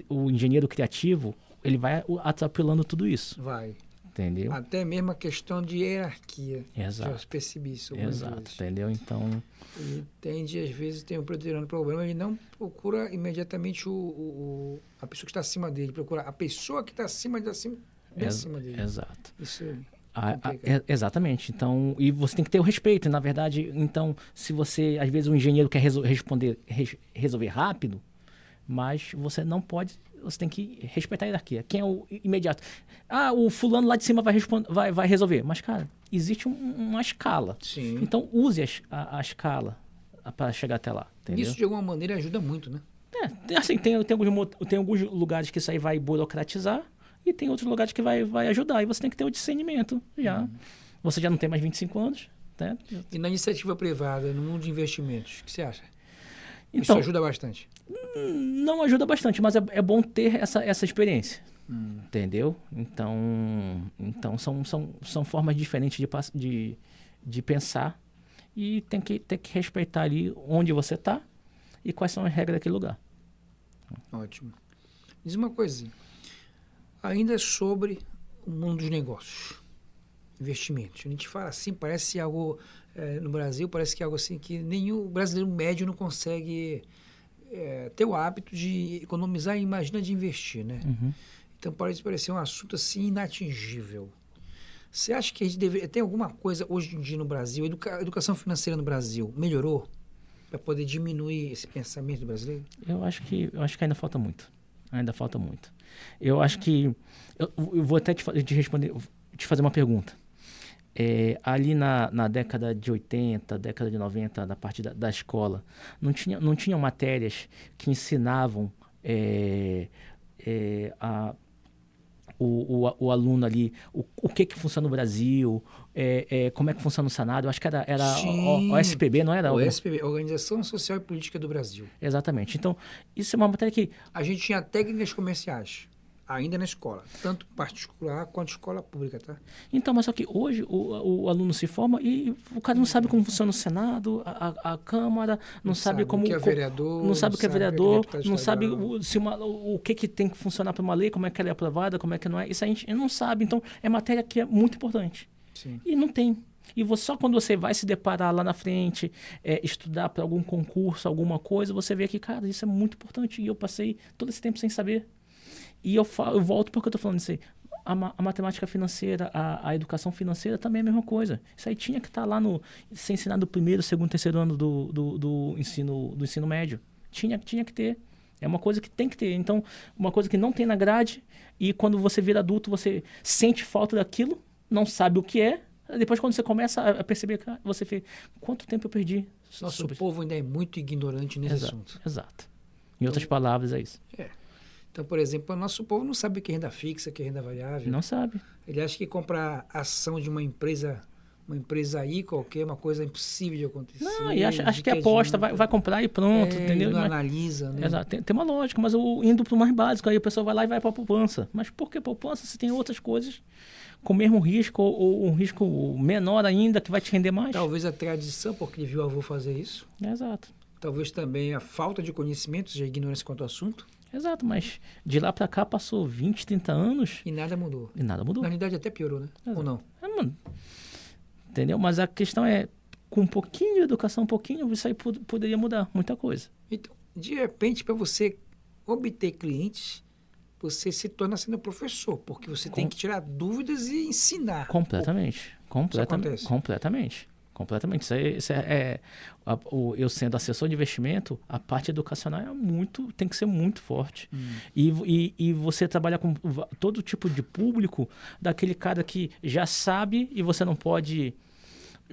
o engenheiro criativo, ele vai atropelando tudo isso. Vai. Entendeu? Até mesmo a questão de hierarquia. Exato. Já percebi isso algumas Exato, vezes. entendeu? Então, Ele tende, às vezes, tem um problema, ele não procura imediatamente a pessoa que está acima dele, procura a pessoa que está acima dele. exato. Isso aí. Exatamente. Então, e você tem que ter o respeito. Na verdade, então, se você, às vezes, o engenheiro quer resolver rápido, mas você não pode, você tem que respeitar a hierarquia. Quem é o imediato? O fulano lá de cima vai resolver. Mas, cara, existe uma escala. Sim. Então, use a escala para chegar até lá. Entendeu? Isso, de alguma maneira, ajuda muito, né? Assim, tem alguns lugares que isso aí vai burocratizar e tem outros lugares que vai ajudar. E você tem que ter o discernimento já. Você já não tem mais 25 anos, né? E na iniciativa privada, no mundo de investimentos, o que você acha? Então, isso ajuda bastante? Não ajuda bastante, mas é bom ter essa experiência. Entendeu? Então são formas diferentes de pensar e tem que respeitar ali onde você está e quais são as regras daquele lugar. Ótimo. Diz uma coisinha. Ainda sobre o mundo dos negócios, investimentos. A gente fala assim, parece algo, no Brasil, parece que é algo assim que nenhum brasileiro médio não consegue ter o hábito de economizar e imagina de investir, né? Então parece parecer um assunto assim inatingível. Você acha que a gente tem alguma coisa hoje em dia no Brasil, a educação financeira no Brasil melhorou para poder diminuir esse pensamento brasileiro? Eu acho que ainda falta muito. Eu acho que eu vou até te responder, te fazer uma pergunta. Ali na década de 80, década de 90, na parte da escola, não tinham matérias que ensinavam o aluno ali o que funciona no Brasil, como é que funciona o Senado. Eu acho que era o SPB, não era? O SPB, Organização Social e Política do Brasil. Exatamente. Então, isso é uma matéria que... A gente tinha técnicas comerciais, ainda na escola, tanto particular quanto escola pública, tá? Então, mas só que hoje o aluno se forma e o cara não sabe como funciona o Senado, a Câmara, não sabe como... o que é vereador, não sabe o que é vereador, não sabe estadual. o que tem que funcionar para uma lei, como é que ela é aprovada, como é que não é. Isso a gente não sabe. Então, é matéria que é muito importante. Sim. E não tem. E só quando você vai se deparar lá na frente, estudar para algum concurso, alguma coisa, você vê que, cara, isso é muito importante. E eu passei todo esse tempo sem saber. E eu volto porque eu estou falando isso aí. A matemática financeira, a educação financeira também é a mesma coisa. Isso aí tinha que estar lá ser ensinado no primeiro, segundo, terceiro ano do ensino médio. Tinha que ter. É uma coisa que tem que ter. Então, uma coisa que não tem na grade, e quando você vira adulto, você sente falta daquilo, não sabe o que é. Depois, quando você começa a perceber, cara, você vê quanto tempo eu perdi. Nosso povo ainda é muito ignorante nesse assunto. Exato. Em outras palavras, é isso. Então, por exemplo, o nosso povo não sabe o que é renda fixa, o que é renda variável. Não sabe. Ele acha que comprar ação de uma empresa aí qualquer, uma coisa impossível de acontecer. Não, e acha que aposta, vai comprar e pronto, entendeu? Não analisa, né? Exato. Tem uma lógica, mas indo para o mais básico, aí a pessoa vai lá e vai para a poupança. Mas por que poupança se tem outras coisas com o mesmo risco ou um risco menor ainda que vai te render mais? Talvez a tradição, porque ele viu o avô fazer isso. Exato. Talvez também a falta de conhecimentos, a ignorância quanto ao assunto. Exato, mas de lá para cá passou 20, 30 anos... E nada mudou. Na realidade até piorou, né? Exato. Ou não? Mano, entendeu? Mas a questão é, com um pouquinho de educação, isso aí poderia mudar muita coisa. Então, de repente, para você obter clientes, você se torna sendo professor, porque você tem que tirar dúvidas e ensinar. Completamente. acontece? Completamente. Eu sendo assessor de investimento, a parte educacional tem que ser muito forte. E você trabalha com todo tipo de público, daquele cara que já sabe e você não pode,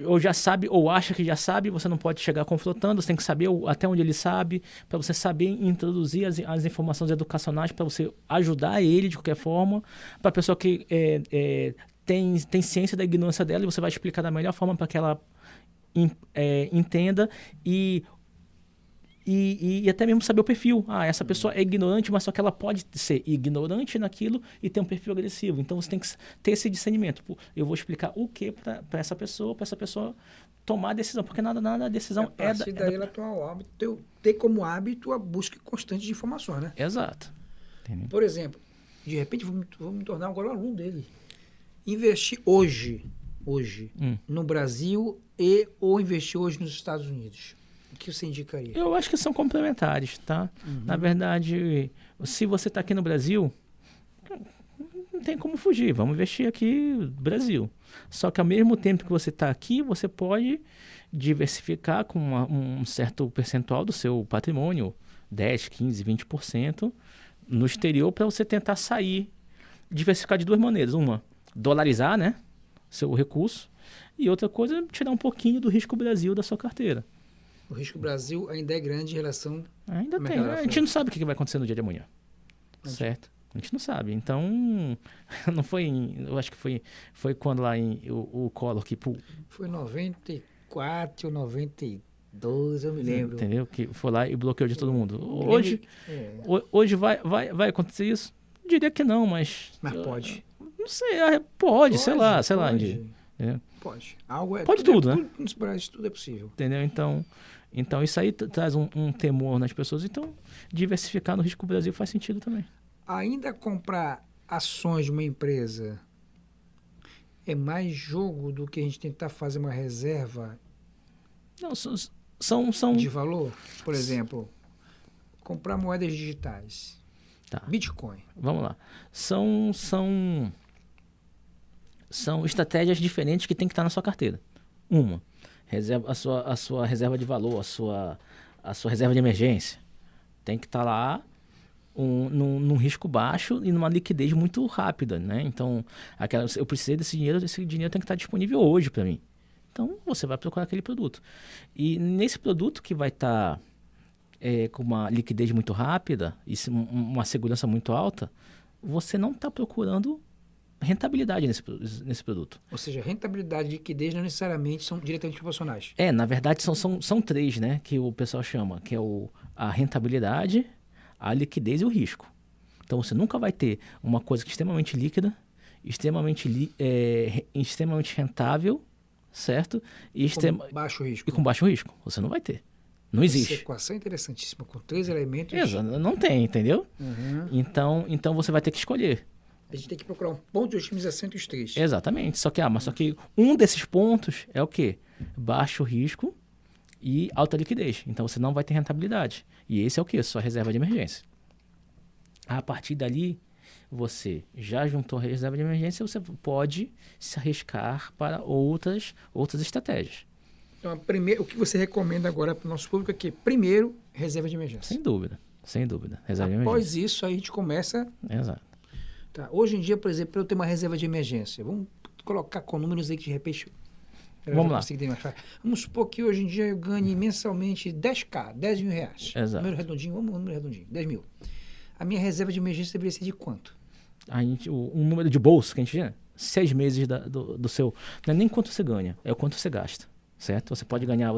ou já sabe, ou acha que já sabe, você não pode chegar confrontando, você tem que saber até onde ele sabe, para você saber introduzir as informações educacionais, para você ajudar ele de qualquer forma, para a pessoa que tem ciência da ignorância dela, e você vai explicar da melhor forma para que ela entenda e até mesmo saber o perfil. Essa pessoa é ignorante, mas só que ela pode ser ignorante naquilo e ter um perfil agressivo. Então você tem que ter esse discernimento. Eu vou explicar o que para essa pessoa tomar a decisão, porque nada a decisão é da... daí ela ter como hábito a busca constante de informações, né? Exato. Entendeu? Por exemplo, de repente vou me tornar agora um aluno dele. Investir hoje no Brasil ou investir hoje nos Estados Unidos? O que você indicaria? Eu acho que são complementares, tá? Na verdade, se você está aqui no Brasil, não tem como fugir. Vamos investir aqui no Brasil. Só que ao mesmo tempo que você está aqui, você pode diversificar com um certo percentual do seu patrimônio, 10, 15, 20%, no exterior, para você tentar sair, diversificar de duas maneiras. Uma, dolarizar, né, seu recurso, e outra coisa, tirar um pouquinho do risco Brasil da sua carteira. O risco Brasil ainda é grande em relação... Ainda tem. A gente não sabe o que vai acontecer no dia de amanhã. Certo? A gente não sabe. Então, não foi... Eu acho que foi quando lá o Collor que... Foi em 94 ou 92, eu me lembro. Entendeu? Que foi lá e bloqueou de todo mundo. Hoje vai acontecer isso? Eu diria que não, mas... Mas pode. Não sei, pode, sei lá. Pode. Pode tudo, né? Tudo é possível. Entendeu? Então isso aí traz um temor nas pessoas. Então, diversificar no risco Brasil faz sentido também. Ainda comprar ações de uma empresa é mais jogo do que a gente tentar fazer uma reserva? Não, são... De valor? Por exemplo, comprar moedas digitais. Tá. Bitcoin. Vamos lá. São estratégias diferentes que tem que estar na sua carteira. Uma, a sua reserva de valor, a sua reserva de emergência. Tem que estar lá num risco baixo e numa liquidez muito rápida, né? Então, eu precisei desse dinheiro tem que estar disponível hoje para mim. Então, você vai procurar aquele produto. E nesse produto que vai estar com uma liquidez muito rápida e uma segurança muito alta, você não está procurando rentabilidade nesse produto. Ou seja, rentabilidade e liquidez não necessariamente são diretamente proporcionais. Na verdade são três, né, que o pessoal chama, que é a rentabilidade, a liquidez e o risco. Então você nunca vai ter uma coisa que é extremamente líquida, extremamente rentável, certo? Com baixo risco. E com baixo risco. Você não vai ter. Não existe. Essa equação é interessantíssima, com 3 elementos. Não tem, entendeu? Uhum. Então você vai ter que escolher. A gente tem que procurar um ponto de otimização entre os três. Exatamente. Só que um desses pontos é o quê? Baixo risco e alta liquidez. Então você não vai ter rentabilidade. E esse é o quê? Sua reserva de emergência. A partir dali, você já juntou a reserva de emergência, você pode se arriscar para outras estratégias. Então, o que você recomenda agora para o nosso público é que, primeiro, reserva de emergência. Sem dúvida. Reserva de emergência. Após isso, aí a gente começa... Exato. Tá. Hoje em dia, por exemplo, para eu ter uma reserva de emergência, vamos colocar com números aí que de repente... Vamos lá. Vamos supor que hoje em dia eu ganhe mensalmente 10K, 10 mil reais. Exato. Número redondinho, 10 mil. A minha reserva de emergência deveria ser de quanto? Um número de bolsa que a gente tinha, 6 meses do seu... Não é nem quanto você ganha, é o quanto você gasta. Certo? Você pode ganhar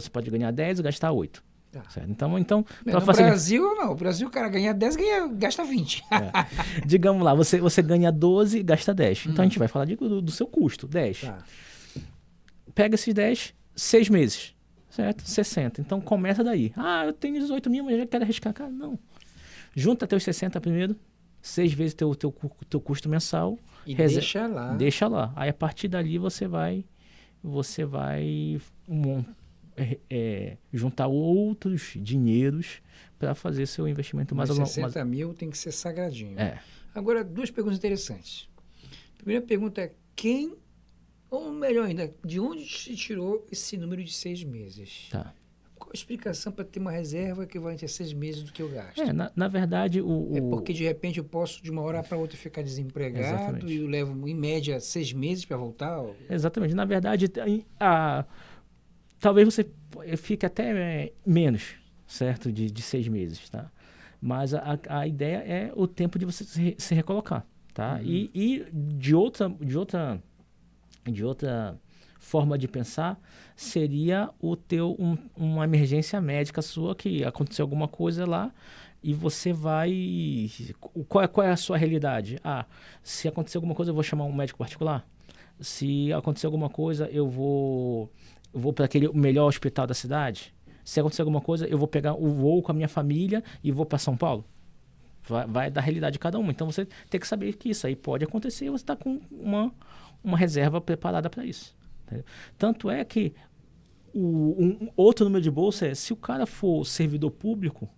10 e gastar 8. Tá. Certo? Então no Brasil, não. No Brasil, o cara ganha 10 gasta 20. Digamos lá, você ganha 12 e gasta 10. Então a gente vai falar do seu custo, 10. Tá. Pega esses 10, 6 meses. Certo? 60. Então começa daí. Eu tenho 18 mil, mas eu já quero arriscar. Cara, não. Junta teus 60 primeiro, 6 vezes teu custo mensal. E deixa lá. Deixa lá. Aí a partir dali você vai juntar outros dinheiros para fazer seu investimento mais... 60 mil tem que ser sagradinho. Agora, duas perguntas interessantes. A primeira pergunta é quem, ou melhor ainda, de onde se tirou esse número de 6 meses? Tá. Qual a explicação para ter uma reserva que vai entre 6 meses do que eu gasto? Na verdade, É porque de repente eu posso de uma hora para outra ficar desempregado. Exatamente. E eu levo em média 6 meses para voltar? Exatamente. Na verdade, talvez você fique até menos, certo? De 6 meses, tá? Mas a ideia é o tempo de você se recolocar, tá? E de outra forma de pensar seria uma emergência médica sua, que aconteceu alguma coisa lá e você vai... Qual é a sua realidade? Se acontecer alguma coisa eu vou chamar um médico particular. Se acontecer alguma coisa eu vou para aquele melhor hospital da cidade. Se acontecer alguma coisa eu vou pegar o voo com a minha família e vou para São Paulo. Vai da realidade de cada um. Então você tem que saber que isso aí pode acontecer e você está com uma reserva preparada para isso. Entendeu? Tanto é que outro número de bolsa é, se o cara for servidor público,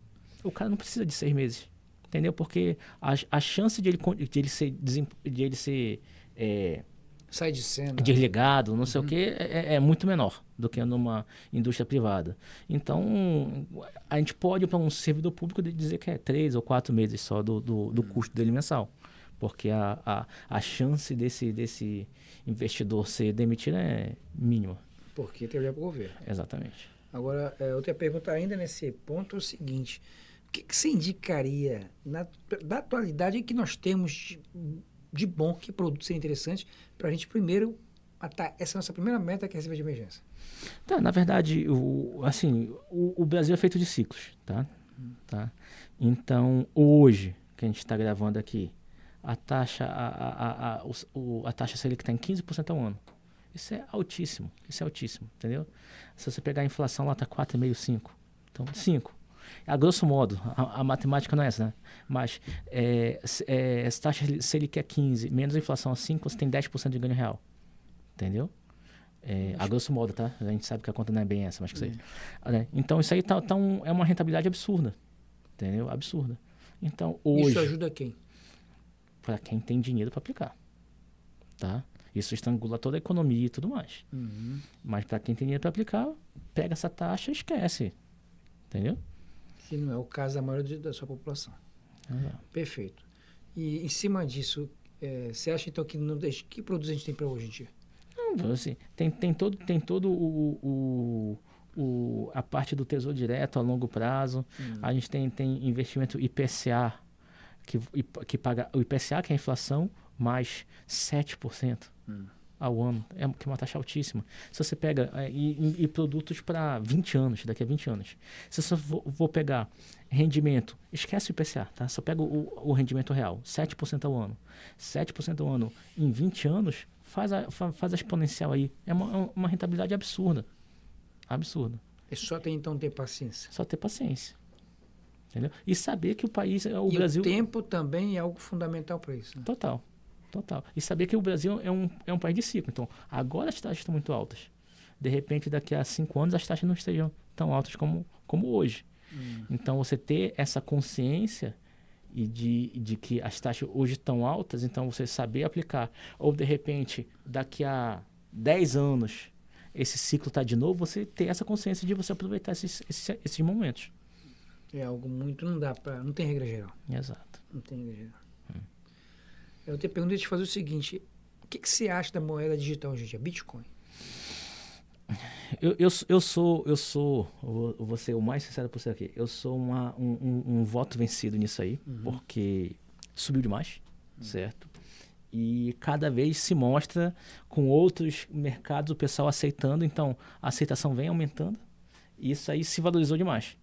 o cara não precisa de 6 meses. Entendeu? Porque a chance de ele ser Sai de cena. desligado, não sei o que, é muito menor do que numa indústria privada. Então, a gente pode ir para um servidor público dizer que é 3 ou 4 meses só do custo dele mensal. Porque a chance desse investidor ser demitido é mínima. Porque tem que olhar para o governo. Exatamente. Agora, outra pergunta ainda nesse ponto é o seguinte: o que você indicaria da atualidade que nós temos de bom, que produtos serem interessantes, para a gente primeiro matar essa nossa primeira meta, que é a reserva de emergência? Tá, na verdade, o Brasil é feito de ciclos, tá? Então, hoje, que a gente está gravando aqui, a taxa Selic está em 15% ao ano. Isso é altíssimo, entendeu? Se você pegar a inflação lá está 4,5%, 5%. Então, 5%. A grosso modo, a matemática não é essa, né? Mas essa taxa Selic é 15%, menos a inflação a 5%, você tem 10% de ganho real. Entendeu? A grosso modo, tá? A gente sabe que a conta não é bem essa, mas que seja. Então, isso aí é uma rentabilidade absurda. Entendeu? Absurda. Então, hoje... Isso ajuda quem? Para quem tem dinheiro para aplicar. Tá? Isso estrangula toda a economia e tudo mais. Mas para quem tem dinheiro para aplicar, pega essa taxa e esquece. Entendeu? Que não é o caso da maioria da sua população. Exato. Perfeito. E em cima disso, você acha então que que produtos a gente tem para hoje em dia? Não, assim, tem todo a parte do tesouro direto a longo prazo. A gente tem investimento IPCA, que paga o IPCA, que é a inflação, mais 7% ao ano, que é uma taxa altíssima. Se você pega e produtos para 20 anos, daqui a 20 anos. Se você for pegar rendimento, esquece o IPCA, tá? Só pega o rendimento real, 7% ao ano. 7% ao ano em 20 anos, faz a exponencial aí. É uma rentabilidade absurda. Absurda. É só ter paciência. Só ter paciência. Entendeu? E saber que o país, o e Brasil... o tempo também é algo fundamental para isso. Né? Total. E saber que o Brasil é um país de ciclo. Então, agora as taxas estão muito altas. De repente, daqui a 5 anos, as taxas não estejam tão altas como hoje. Então, você ter essa consciência e de que as taxas hoje estão altas, então você saber aplicar. Ou, de repente, daqui a 10 anos, esse ciclo está de novo, você ter essa consciência de você aproveitar esses momentos. É algo muito... Não tem regra geral. Exato. Não tem regra geral. Eu te perguntei de te fazer o seguinte: o que você acha da moeda digital hoje em dia, Bitcoin? Vou ser o mais sincero por ser aqui. Eu sou um voto vencido nisso aí, porque subiu demais, certo? E cada vez se mostra com outros mercados o pessoal aceitando, então a aceitação vem aumentando e isso aí se valorizou demais.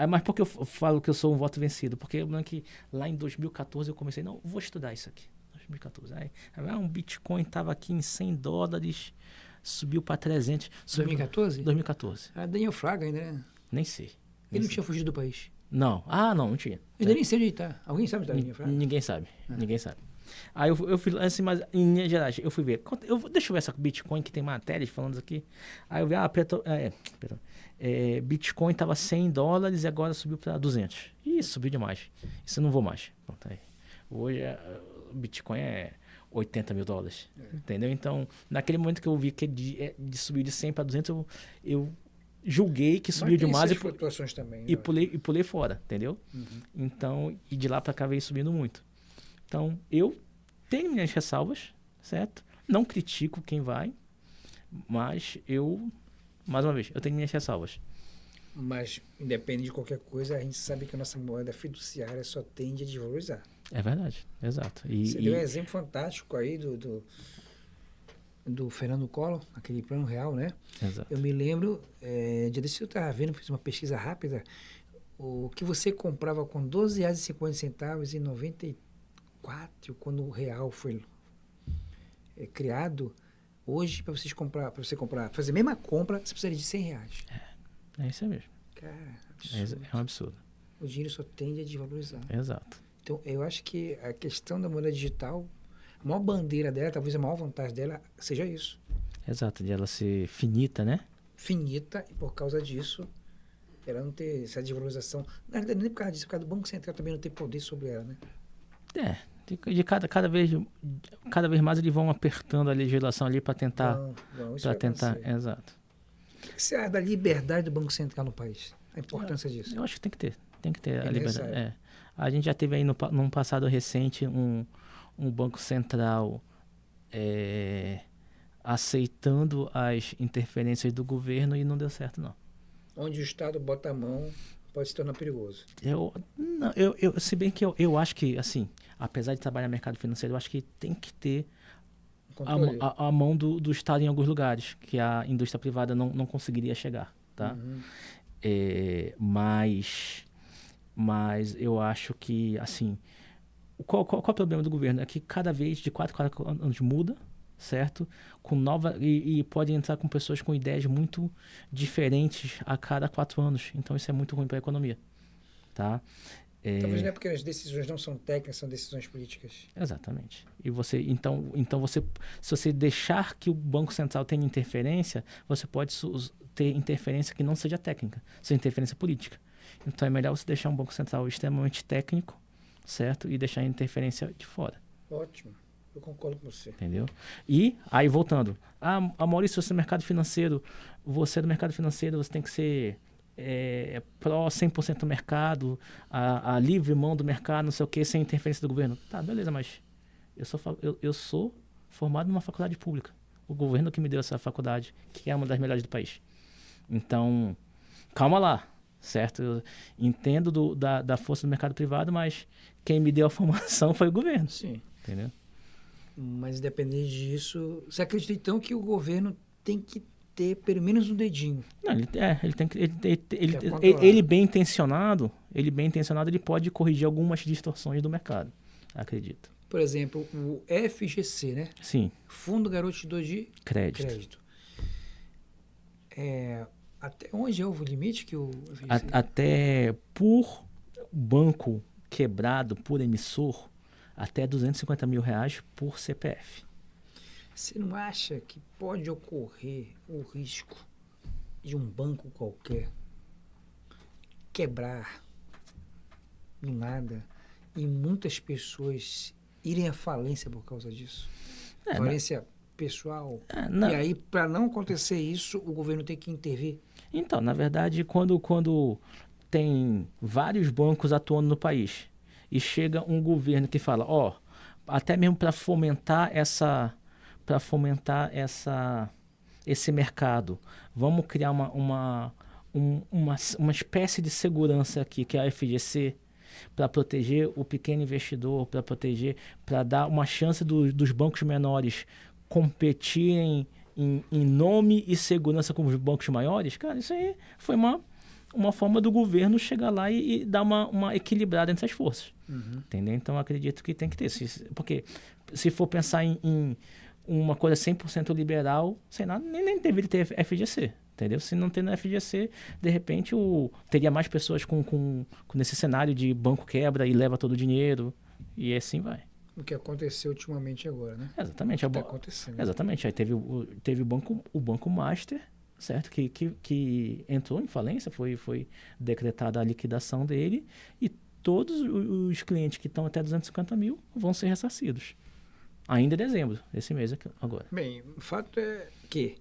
Mas por que eu falo que eu sou um voto vencido? Porque eu lembro que lá em 2014 eu comecei, não, vou estudar isso aqui. 2014. Aí um Bitcoin estava aqui em $100, subiu para 300. 2014? 2014. Daniel Fraga ainda, né? Nem sei. Ele não tinha fugido do país? Não. Não tinha. Eu nem sei onde ele está. Alguém sabe onde está Daniel Fraga? Ninguém sabe. Ninguém sabe. Aí eu fui, assim, mas em linhas gerais, eu fui ver. Deixa eu ver essa Bitcoin que tem matérias falando aqui. Aí eu vi, Bitcoin estava $100 e agora subiu para 200. Ih, subiu demais. Isso eu não vou mais. Pronto, aí. Hoje o Bitcoin é $80.000, entendeu? Então, naquele momento que eu vi que de subir de 100 para 200, eu julguei que subiu demais essas flutuações também, e pulei fora, entendeu? Então, e de lá para cá veio subindo muito. Então, eu tenho minhas ressalvas, certo? Não critico quem vai, mas mais uma vez, eu tenho minhas ressalvas. Mas, independente de qualquer coisa, a gente sabe que a nossa moeda fiduciária só tende a desvalorizar. É verdade, exato. Você deu um exemplo fantástico aí do Fernando Collor, aquele plano real, né? Exato. Eu me lembro, dia desse eu estava vendo, fiz uma pesquisa rápida, o que você comprava com R$12,50 em 94, quando o real foi criado, hoje, para você comprar, fazer a mesma compra, você precisaria de R$100. É isso mesmo. Cara, absurdo. É um absurdo. O dinheiro só tende a desvalorizar. Exato. Então, eu acho que a questão da moeda digital, a maior bandeira dela, talvez a maior vantagem dela, seja isso. Exato, de ela ser finita, né? Finita, e por causa disso, ela não ter essa desvalorização. Na verdade, nem por causa disso, por causa do Banco Central também não ter poder sobre ela, né? Cada vez mais eles vão apertando a legislação ali para tentar. Isso vai acontecer. Exato. O que você acha da liberdade do Banco Central no país? A importância disso? Eu acho que tem que ter. Tem que ter a necessário. liberdade. A gente já teve aí num passado recente um Banco Central aceitando as interferências do governo e não deu certo, não. Onde o Estado bota a mão, pode se tornar perigoso. Se bem que eu acho que, assim, apesar de trabalhar no mercado financeiro, eu acho que tem que ter a mão do Estado em alguns lugares, que a indústria privada não conseguiria chegar, tá? Mas eu acho que, assim, qual é o problema do governo? É que cada vez, de 4 anos, muda, certo? E pode entrar com pessoas com ideias muito diferentes a cada 4 anos. Então, isso é muito ruim para a economia, tá? Talvez não é porque as decisões não são técnicas, são decisões políticas. Exatamente. E se você deixar que o Banco Central tenha interferência, você pode ter interferência que não seja técnica, seja interferência política. Então é melhor você deixar um Banco Central extremamente técnico, certo? E deixar a interferência de fora. Ótimo. Eu concordo com você. Entendeu? E aí, voltando. Maurício, você é do mercado financeiro, você tem que ser pró 100% do mercado, a livre mão do mercado, não sei o que, sem interferência do governo. Tá, beleza, mas eu sou formado numa faculdade pública. O governo que me deu essa faculdade, que é uma das melhores do país. Então, calma lá, certo? Eu entendo da força do mercado privado, mas quem me deu a formação foi o governo. Sim. Entendeu? Mas independente disso, você acredita então que o governo tem que ter pelo menos um dedinho? Não, ele bem intencionado, ele pode corrigir algumas distorções do mercado, acredito. Por exemplo, o FGC, né? Sim. Fundo Garantidor de Crédito. Até onde é o limite que o FGC... Até por banco quebrado, por emissor, até R$250 mil por CPF. Você não acha que pode ocorrer o risco de um banco qualquer quebrar do nada e muitas pessoas irem à falência por causa disso? Falência pessoal. E aí, para não acontecer isso, o governo tem que intervir? Então, na verdade, quando tem vários bancos atuando no país e chega um governo que fala, até mesmo para fomentar esse mercado, vamos criar uma espécie de segurança aqui, que é a FGC, para proteger o pequeno investidor, para dar uma chance dos bancos menores competirem em nome e segurança com os bancos maiores. Cara, isso aí foi uma forma do governo chegar lá e dar uma equilibrada entre as forças. Entendeu? Então, acredito que tem que ter. Porque se for pensar em uma coisa 100% liberal, sei lá, nem deveria ter FGC. Entendeu? Se não tem no FGC, de repente teria mais pessoas com nesse cenário de banco quebra e leva todo o dinheiro. E assim vai. O que aconteceu ultimamente agora, né? Exatamente. Está acontecendo. Exatamente. Aí teve o Banco Master, certo? Que entrou em falência, foi decretada a liquidação dele e todos os clientes que estão até 250 mil vão ser ressarcidos. Ainda em dezembro, esse mês aqui, agora. Bem, o fato é que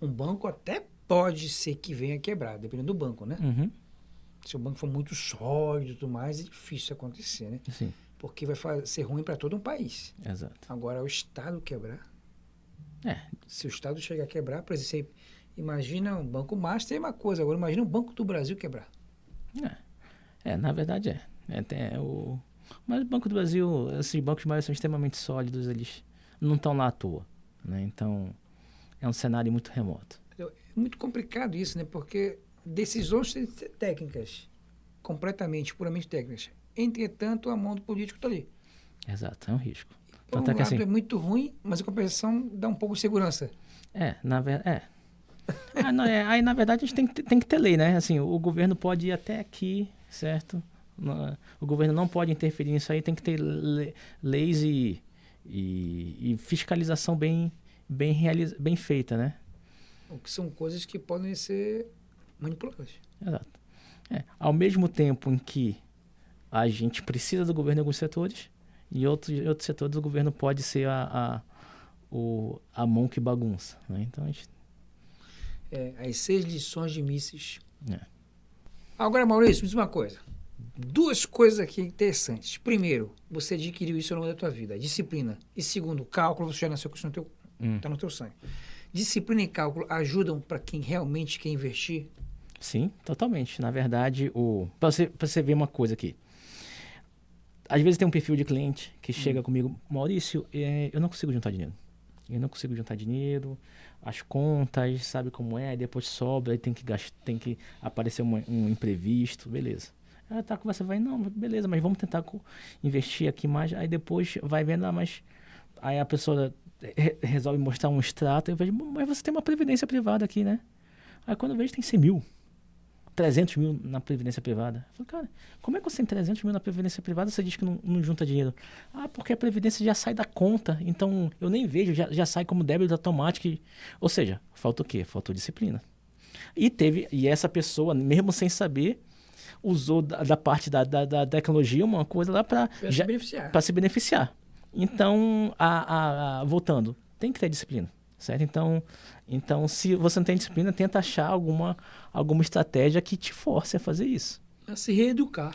um banco até pode ser que venha quebrar, dependendo do banco, né? Uhum. Se o banco for muito sólido e tudo mais, é difícil isso acontecer, né? Sim, Porque vai ser ruim para todo um país. exato. Agora, o Estado quebrar, É, se o Estado chegar a quebrar, por exemplo, você imagina um banco master é uma coisa, agora imagina um Banco do Brasil quebrar. na verdade é. Mas o Banco do Brasil, esses bancos maiores são extremamente sólidos, eles não estão lá à toa, né? Então, é um cenário muito remoto. É muito complicado isso, né? Porque decisões têm que ser técnicas, completamente, puramente técnicas. Entretanto, a mão do político está ali. Exato, é um risco. Por um Tanto é que lado assim, é muito ruim, mas a compensação dá um pouco de segurança. na verdade, aí, na verdade, a gente tem que ter lei, né? Assim, o governo pode ir até aqui, certo? O governo não pode interferir nisso aí, tem que ter leis e fiscalização bem feita, né? O que são coisas que podem ser manipuladas. Exato. Ao mesmo tempo em que a gente precisa do governo em alguns setores, e outros setores o governo pode ser a mão que bagunça, né? Então, a gente... As 6 lições de Mises. É. Agora, Maurício, me diz uma coisa. 2 coisas aqui interessantes. Primeiro, você adquiriu isso ao longo da tua vida, disciplina. E segundo, cálculo, você já nasceu com isso tá no teu sangue. Disciplina e cálculo ajudam para quem realmente quer investir? Sim, totalmente. Na verdade, pra você ver uma coisa aqui. Às vezes tem um perfil de cliente que chega comigo, Maurício, eu não consigo juntar dinheiro. As contas, sabe como é, aí depois sobra, aí tem que aparecer um imprevisto, beleza. Aí tá, a conversa vai, não, beleza, mas vamos tentar investir aqui mais, aí depois vai vendo, mas aí a pessoa resolve mostrar um extrato, eu vejo, mas você tem uma previdência privada aqui, né? Aí quando eu vejo tem 100 mil. 300 mil na previdência privada. Eu falei, cara, como é que você tem 300 mil na previdência privada e você diz que não junta dinheiro? Ah, porque a previdência já sai da conta, então eu nem vejo, já sai como débito automático. Ou seja, falta o quê? Faltou disciplina. E essa pessoa, mesmo sem saber, usou da parte da tecnologia uma coisa lá para se beneficiar. Então, voltando, tem que ter disciplina. Certo? Então, se você não tem disciplina, tenta achar alguma estratégia que te force a fazer isso. A se reeducar.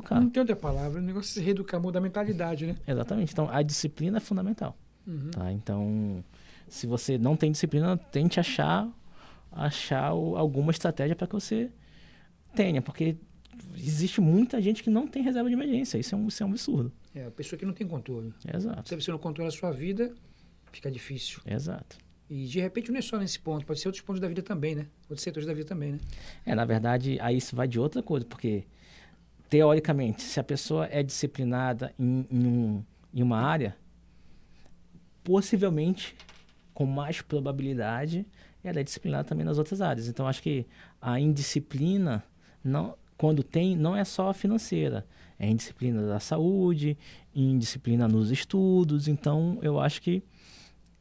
Não tem outra palavra, o negócio é se reeducar, mudar a mentalidade, né? Exatamente. Então, a disciplina é fundamental. Tá? Então, se você não tem disciplina, tente achar alguma estratégia para que você tenha, porque existe muita gente que não tem reserva de emergência. Isso é um absurdo. A pessoa que não tem controle. Exato. Se você não controla a sua vida, fica difícil. Exato. E, de repente, não é só nesse ponto, pode ser outros pontos da vida também, né? Outros setores da vida também, né? Na verdade, aí isso vai de outra coisa, porque, teoricamente, se a pessoa é disciplinada em uma área, possivelmente, com mais probabilidade, ela é disciplinada também nas outras áreas. Então, acho que a indisciplina, quando tem, não é só a financeira. É indisciplina da saúde, indisciplina nos estudos. Então, eu acho que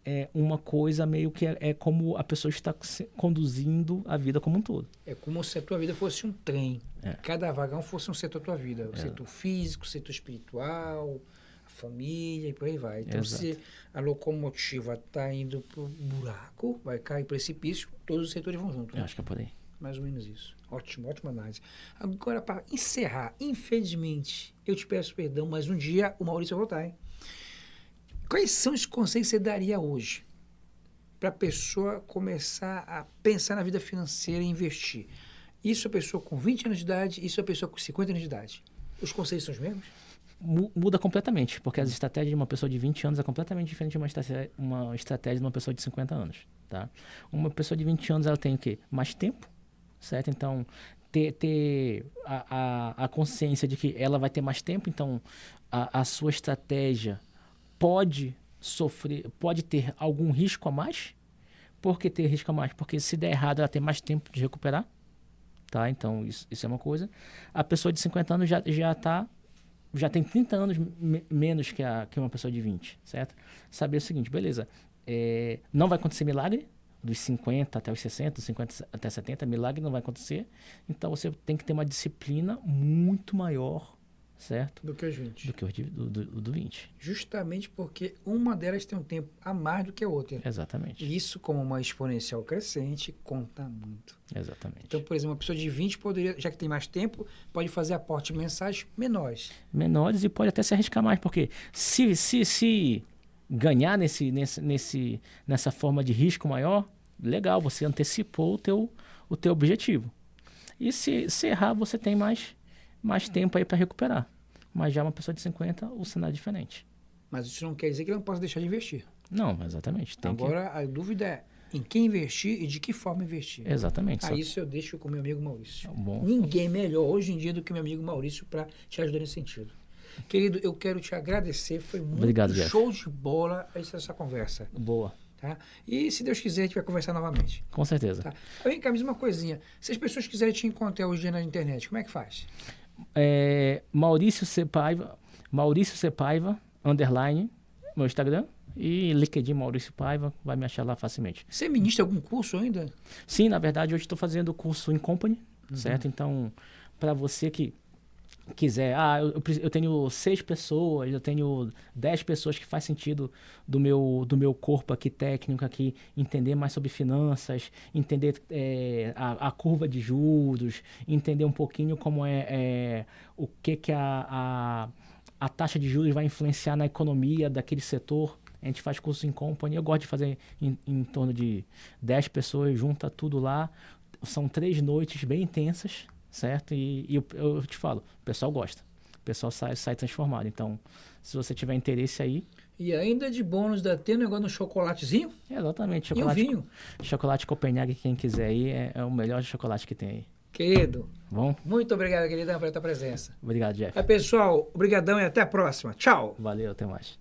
é uma coisa meio que é como a pessoa está conduzindo a vida como um todo. É como se a tua vida fosse um trem. Cada vagão fosse um setor da tua vida. O setor físico, o setor espiritual, a família e por aí vai. Então, se a locomotiva está indo para o buraco, vai cair precipício, todos os setores vão junto. Eu acho que é por aí. Mais ou menos isso. Ótima análise. Agora, para encerrar, infelizmente, eu te peço perdão, mas um dia o Maurício vai voltar, hein? Quais são os conselhos que você daria hoje para a pessoa começar a pensar na vida financeira e investir? Isso a pessoa com 20 anos de idade, isso a pessoa com 50 anos de idade. Os conselhos são os mesmos? Muda completamente, porque as estratégias de uma pessoa de 20 anos é completamente diferente de uma estratégia de uma pessoa de 50 anos. Tá? Uma pessoa de 20 anos ela tem o quê? Mais tempo, certo? Então, ter a consciência de que ela vai ter mais tempo, então a sua estratégia pode ter algum risco a mais. Por que ter risco a mais? Porque se der errado, ela tem mais tempo de recuperar. Tá? Então, isso é uma coisa. A pessoa de 50 anos já tem 30 anos menos que uma pessoa de 20, certo? Saber o seguinte, beleza, não vai acontecer milagre, dos 50 até os 60, dos 50 até 70, milagre não vai acontecer. Então, você tem que ter uma disciplina muito maior certo? Do que os 20. Do que do 20. Justamente porque uma delas tem um tempo a mais do que a outra. Exatamente. E isso, como uma exponencial crescente, conta muito. Exatamente. Então, por exemplo, uma pessoa de 20 poderia, já que tem mais tempo, pode fazer aporte mensais menores. Menores e pode até se arriscar mais, porque se ganhar nessa forma de risco maior, legal, você antecipou o teu objetivo. E se errar, você tem mais tempo aí para recuperar. Mas já uma pessoa de 50, o cenário é diferente. Mas isso não quer dizer que ele não possa deixar de investir. Não, exatamente. Agora, a dúvida é em quem investir e de que forma investir. Exatamente. Isso eu deixo com meu amigo Maurício. Bom. Ninguém melhor hoje em dia do que meu amigo Maurício para te ajudar nesse sentido. Querido, eu quero te agradecer. Foi muito Obrigado, Jeff. show de bola essa conversa. Boa. Tá? E se Deus quiser, a gente vai conversar novamente. Com certeza. Tá? Vem cá, me diz uma coisinha. Se as pessoas quiserem te encontrar hoje na internet, como é que faz? Maurício C. Paiva, _ meu Instagram. E LinkedIn Maurício Paiva, vai me achar lá facilmente. Você ministra algum curso ainda? Sim, na verdade, hoje estou fazendo o curso em Company, certo? Então, para você que quiser, eu tenho 6 pessoas, eu tenho 10 pessoas que faz sentido do meu corpo aqui técnico aqui, entender mais sobre finanças, entender a curva de juros, entender um pouquinho como o que a taxa de juros vai influenciar na economia daquele setor. A gente faz curso em Company, eu gosto de fazer em torno de 10 pessoas, junta tudo lá, são 3 noites bem intensas, certo? E eu te falo, o pessoal gosta, o pessoal sai transformado. Então, se você tiver interesse aí... E ainda de bônus, tem um negócio no chocolatezinho? Exatamente. E o vinho? Chocolate Copenhague, quem quiser aí, é o melhor chocolate que tem aí. Querido, Bom? Muito obrigado, queridão, pela tua presença. Obrigado, Jeff. Pessoal, obrigadão e até a próxima. Tchau. Valeu, até mais.